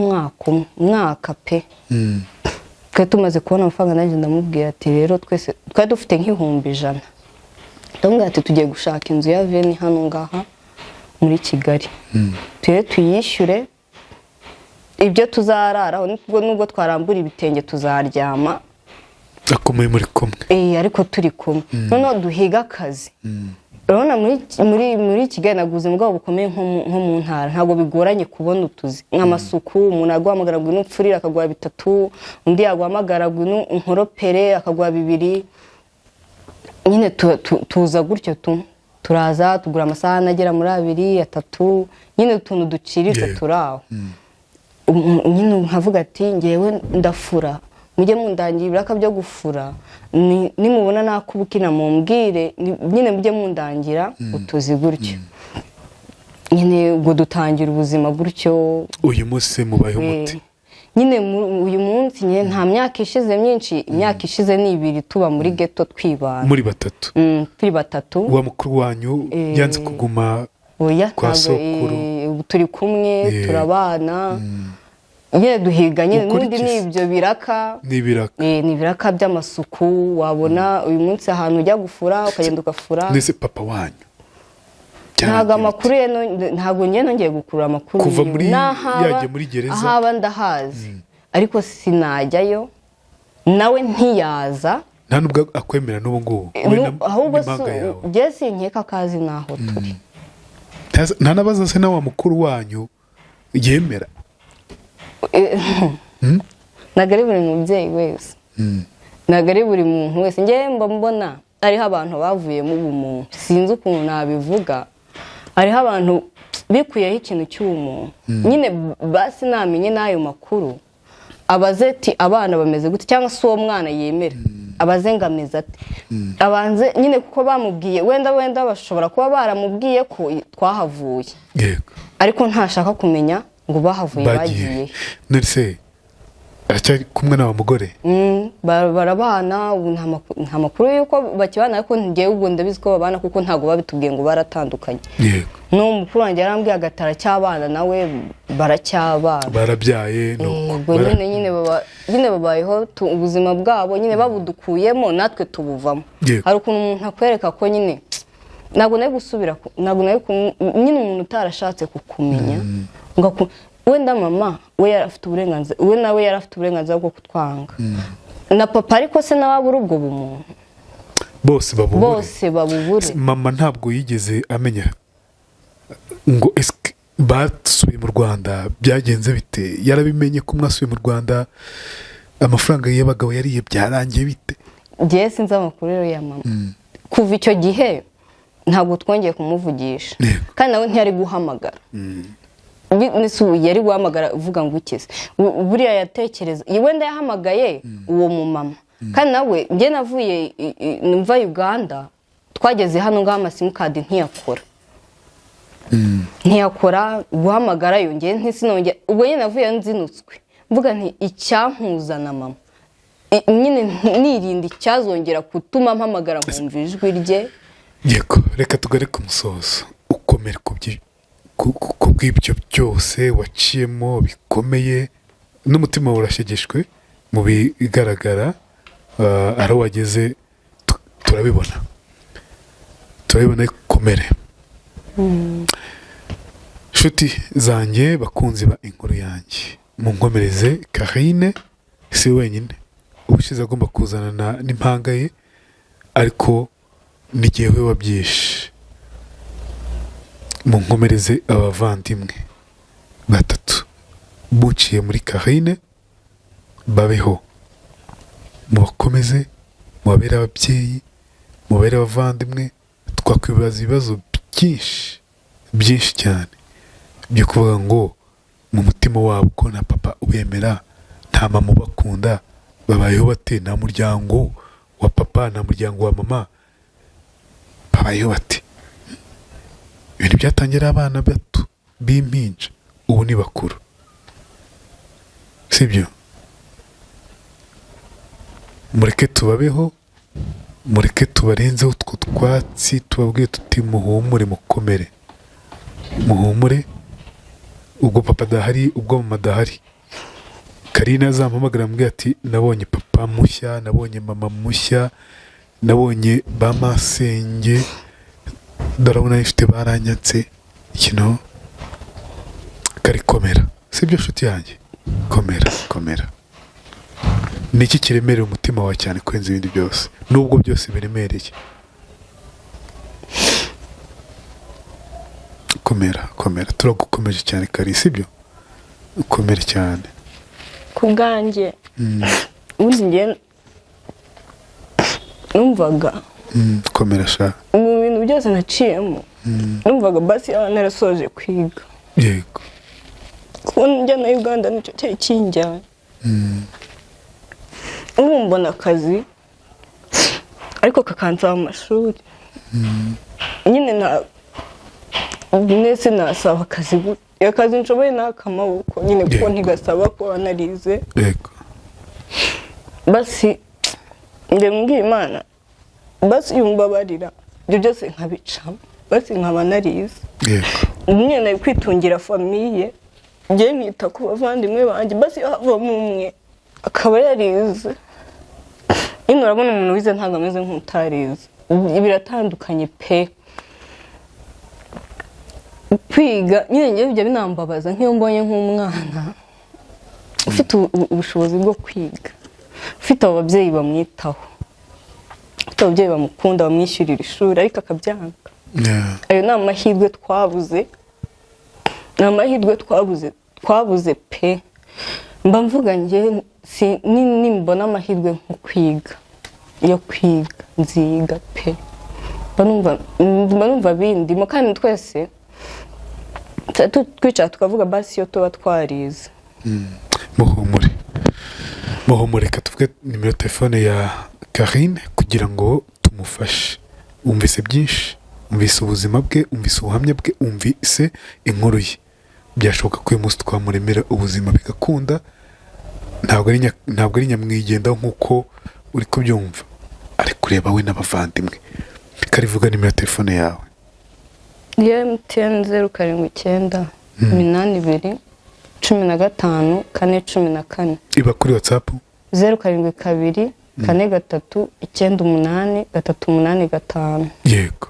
mwaka pe twari tumaze kubona amafaranga nanjye ndamubwira ati rero twese twari dufite nk'ibihumbi 100 ndamubwira ati tugiye gushaka inzu ya veni hano ngaha muri Kigali tuyishyure ibyo tuzararaho nubwo twarambura ibitenge tuzaryama akomeye muri kumwe ariko turi kumwe noneho duhiga akazi urabona muri Kigali naguze mu bwabo bukomeye nko mu ntara ntabwo bigoranye kubona utuzi nk'amasuku umuntu aguhamagara ngo inupfurire akagwa 3 undi yaguhamagara ngo inkoropere akagwa 2 nyine tuza gutyo turaza tugura amasaha agera muri 2 3 nyine utuntu duciriritse turaho nyine nkavuga ati ngewe ndafura mujye mundangira ibiraka byo gufura nimubona nakubukina mumbwire nyine mujye mundangira utuzi gutyo nyine ubwo dutangira ubuzima gutyo uyu munsi mubayeho muti nyine uyu munsi nyine nta myaka ishize myinshi imyaka ishize ni 2 tuba muri ghetto twibana muri batatu turi batatu wa mukuru wanyu yanze kuguma kwa sokuru turi kumwe turabana nyine duhiga nyine n'undi nibyo biraka n'ibiraka by'amasuku wabona uyu munsi ahantu ujya gufura ukagenda ugafura nese papa wanyu ntago amakuru ntago nyene ngiye gukurura amakuru kuva muri yaje muri gereza ahaba ndahazi ariko sinajyayo nawe ntiyaza nta nubwo akwemera n'ubu ngubu ahubwo Jesse nkeka kazi naho turi nta nabaza se nawe mukuru wanyu yemera nagari buri mubyeyi wese nagari buri muntu wese ngiye mbona ariho abantu bavuye mu bumuntu sinzi ukuntu nabivuga ariho abantu bikuyeho ikintu cy'umuntu nyine basi namenye n'ayo makuru abaze ati abana bameze gute cyangwa se uwo mwana yemera abaze ngameze ati abanze nyine kuko bamubwiye wenda bashobora kuba baramubwiye ko twahavuye ariko ntashaka kumenya ngo bahavuye bagiye nese aracyari kumwe n'aba mugore barabana nta makuru yuko bakibana ariko ngiye ubwo ndabizi ko babana kuko ntago babitubwiye ngo baratandukanye no mukuru wanjye yarambwiye agatara cy'abana nawe baracyabana barabyaye nuko nyine babayeho ubuzima bwabo nyine babudukuyemo natwe tubuvamo hari ukuntu umuntu akwereka ko nyine ntago nayo gusubira ntago nayo nyine umuntu utarashatse kukumenya ngo wenda mama we yarafite uburenganzira we nawe yarafite uburenganzira bwo kutwanga na papa ariko se nababura ubwo bumuntu bose babubure mama ntabwo yigeze amenya ngo basubiye mu Rwanda byagenze bite yarabimenye ko mwasubiye mu Rwanda amafaranga y'abagabo yariye byarangiye bite ngiye sinzi amakuru rero ya mama kuva icyo gihe ntabwo twongeye kumuvugisha kandi nawe ntiyari guhamagara yari guhamagara uvuga ngo ukeze buriya yatekereza wenda yahamagaye uwo mumama kandi nawe njye navuye mva Uganda twageze hano ngaho amasimukadi ntiyakora guhamagara yongeye ntisinongera ubwo nyine navuye nzinutswe mvuga nti icyampuzana mama nyine nirinda icyazongera gutuma mpamagara nkumva ijwi rye yego reka tugare ku musozo ukomere ku bw'ibyo byose waciyemo bikomeye n'umutima urashegeshwe mu bigaragara aho wageze turabibona ikomere nshuti zanjye bakunzi ba inkuru yanjye munkomereze Karine si wenyine ubushize agomba kuzana n'impanga ye ariko n'igihe we wabyishe munkomereze abavandimwe batatu buciye muri Karine babeho mubakomeze mubabere ababyeyi mubabere abavandimwe twakwibaza ibibazo byinshi cyane byo kuvuga ngo mu mutima wabo ko na papa ubemera nta mama ubakunda babayeho bate nta muryango wa papa nta muryango wa mama babayeho bate ibintu byatangira abana bato b'impinja ubu ni bakuru sibyo mureke tubabeho mureke tubarenzeho utwo twatsi tubabwiye tuti muhumure mukomere muhumure ubwo papa adahari ubwo mama adahari Karine azampamagara ambwira ati nabonye papa mushya nabonye mama mushya nabonye ba masenge darabona ifite baranyatse karikomera sibyo nshuti yanjye komera niki kiremerera umutima wawe cyane kwenza ibindi byose nubwo byose biremereye komera turagukomeje cyane Kari sibyo ukomere cyane kubwanjye ubundi ngiye numvaga komera sha mu bintu byose naciyemo numvaga basi narasoje kwiga yego kuko njya na Uganda nicyo cyari kinjyanye ubu mbona akazi ariko kakansaba amashuri nyine nese nasaba akazi nshoboye n'akamaboko nyine kuko ntigasaba ko wanarize yego basi ndembwira Imana basi yumbabarira ibyo byose nkabicamo basi nkaba narize yego umwe nari kwitungira famiye ngiye nkita ku bavandimwe banjye basi havamo umwe akaba yarize nyine urabona umuntu wize ntabwo ameze nk'utarize biratandukanye pe kwiga nyine njyewe bijya binambabaza nk'iyo mbonye nk'umwana ufite ubushobozi bwo kwiga ufite abo babyeyi bamwitaho ufite ababyeyi bamukunda bamwishyurira ishuri ariko akabyanga ayo ni amahirwe twabuze pe mba mvuga njye nimbona amahirwe nko kwiga yo kwiga nziga pe mba numva bindimo kandi twese twicara tukavuga basi iyo tuba twarize muhumure reka tuvuge nimero telefone ya Karine kugira ngo tumufashe umvise byinshi umvise ubuzima bwe umvise ubuhamya bwe umvise inkuru ye byashoboka ko uyu munsi twamuremera ubuzima bigakunda ntabwo ari nyamwigendaho nk'uko uri kubyumva ari kureba we n'abavandimwe karivuga nimero telefone yawe MTN 079 82 15 414 iba kuri WhatsApp 072 43 98 385 yego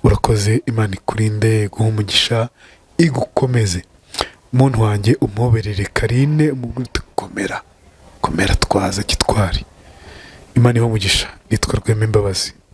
urakoze Imana ikurinde guha umugisha igukomeze muntu wanjye umuhoberere Karine umugute komera twaza gitwari Imana iho umugisha nitwa RWEME MBABAZI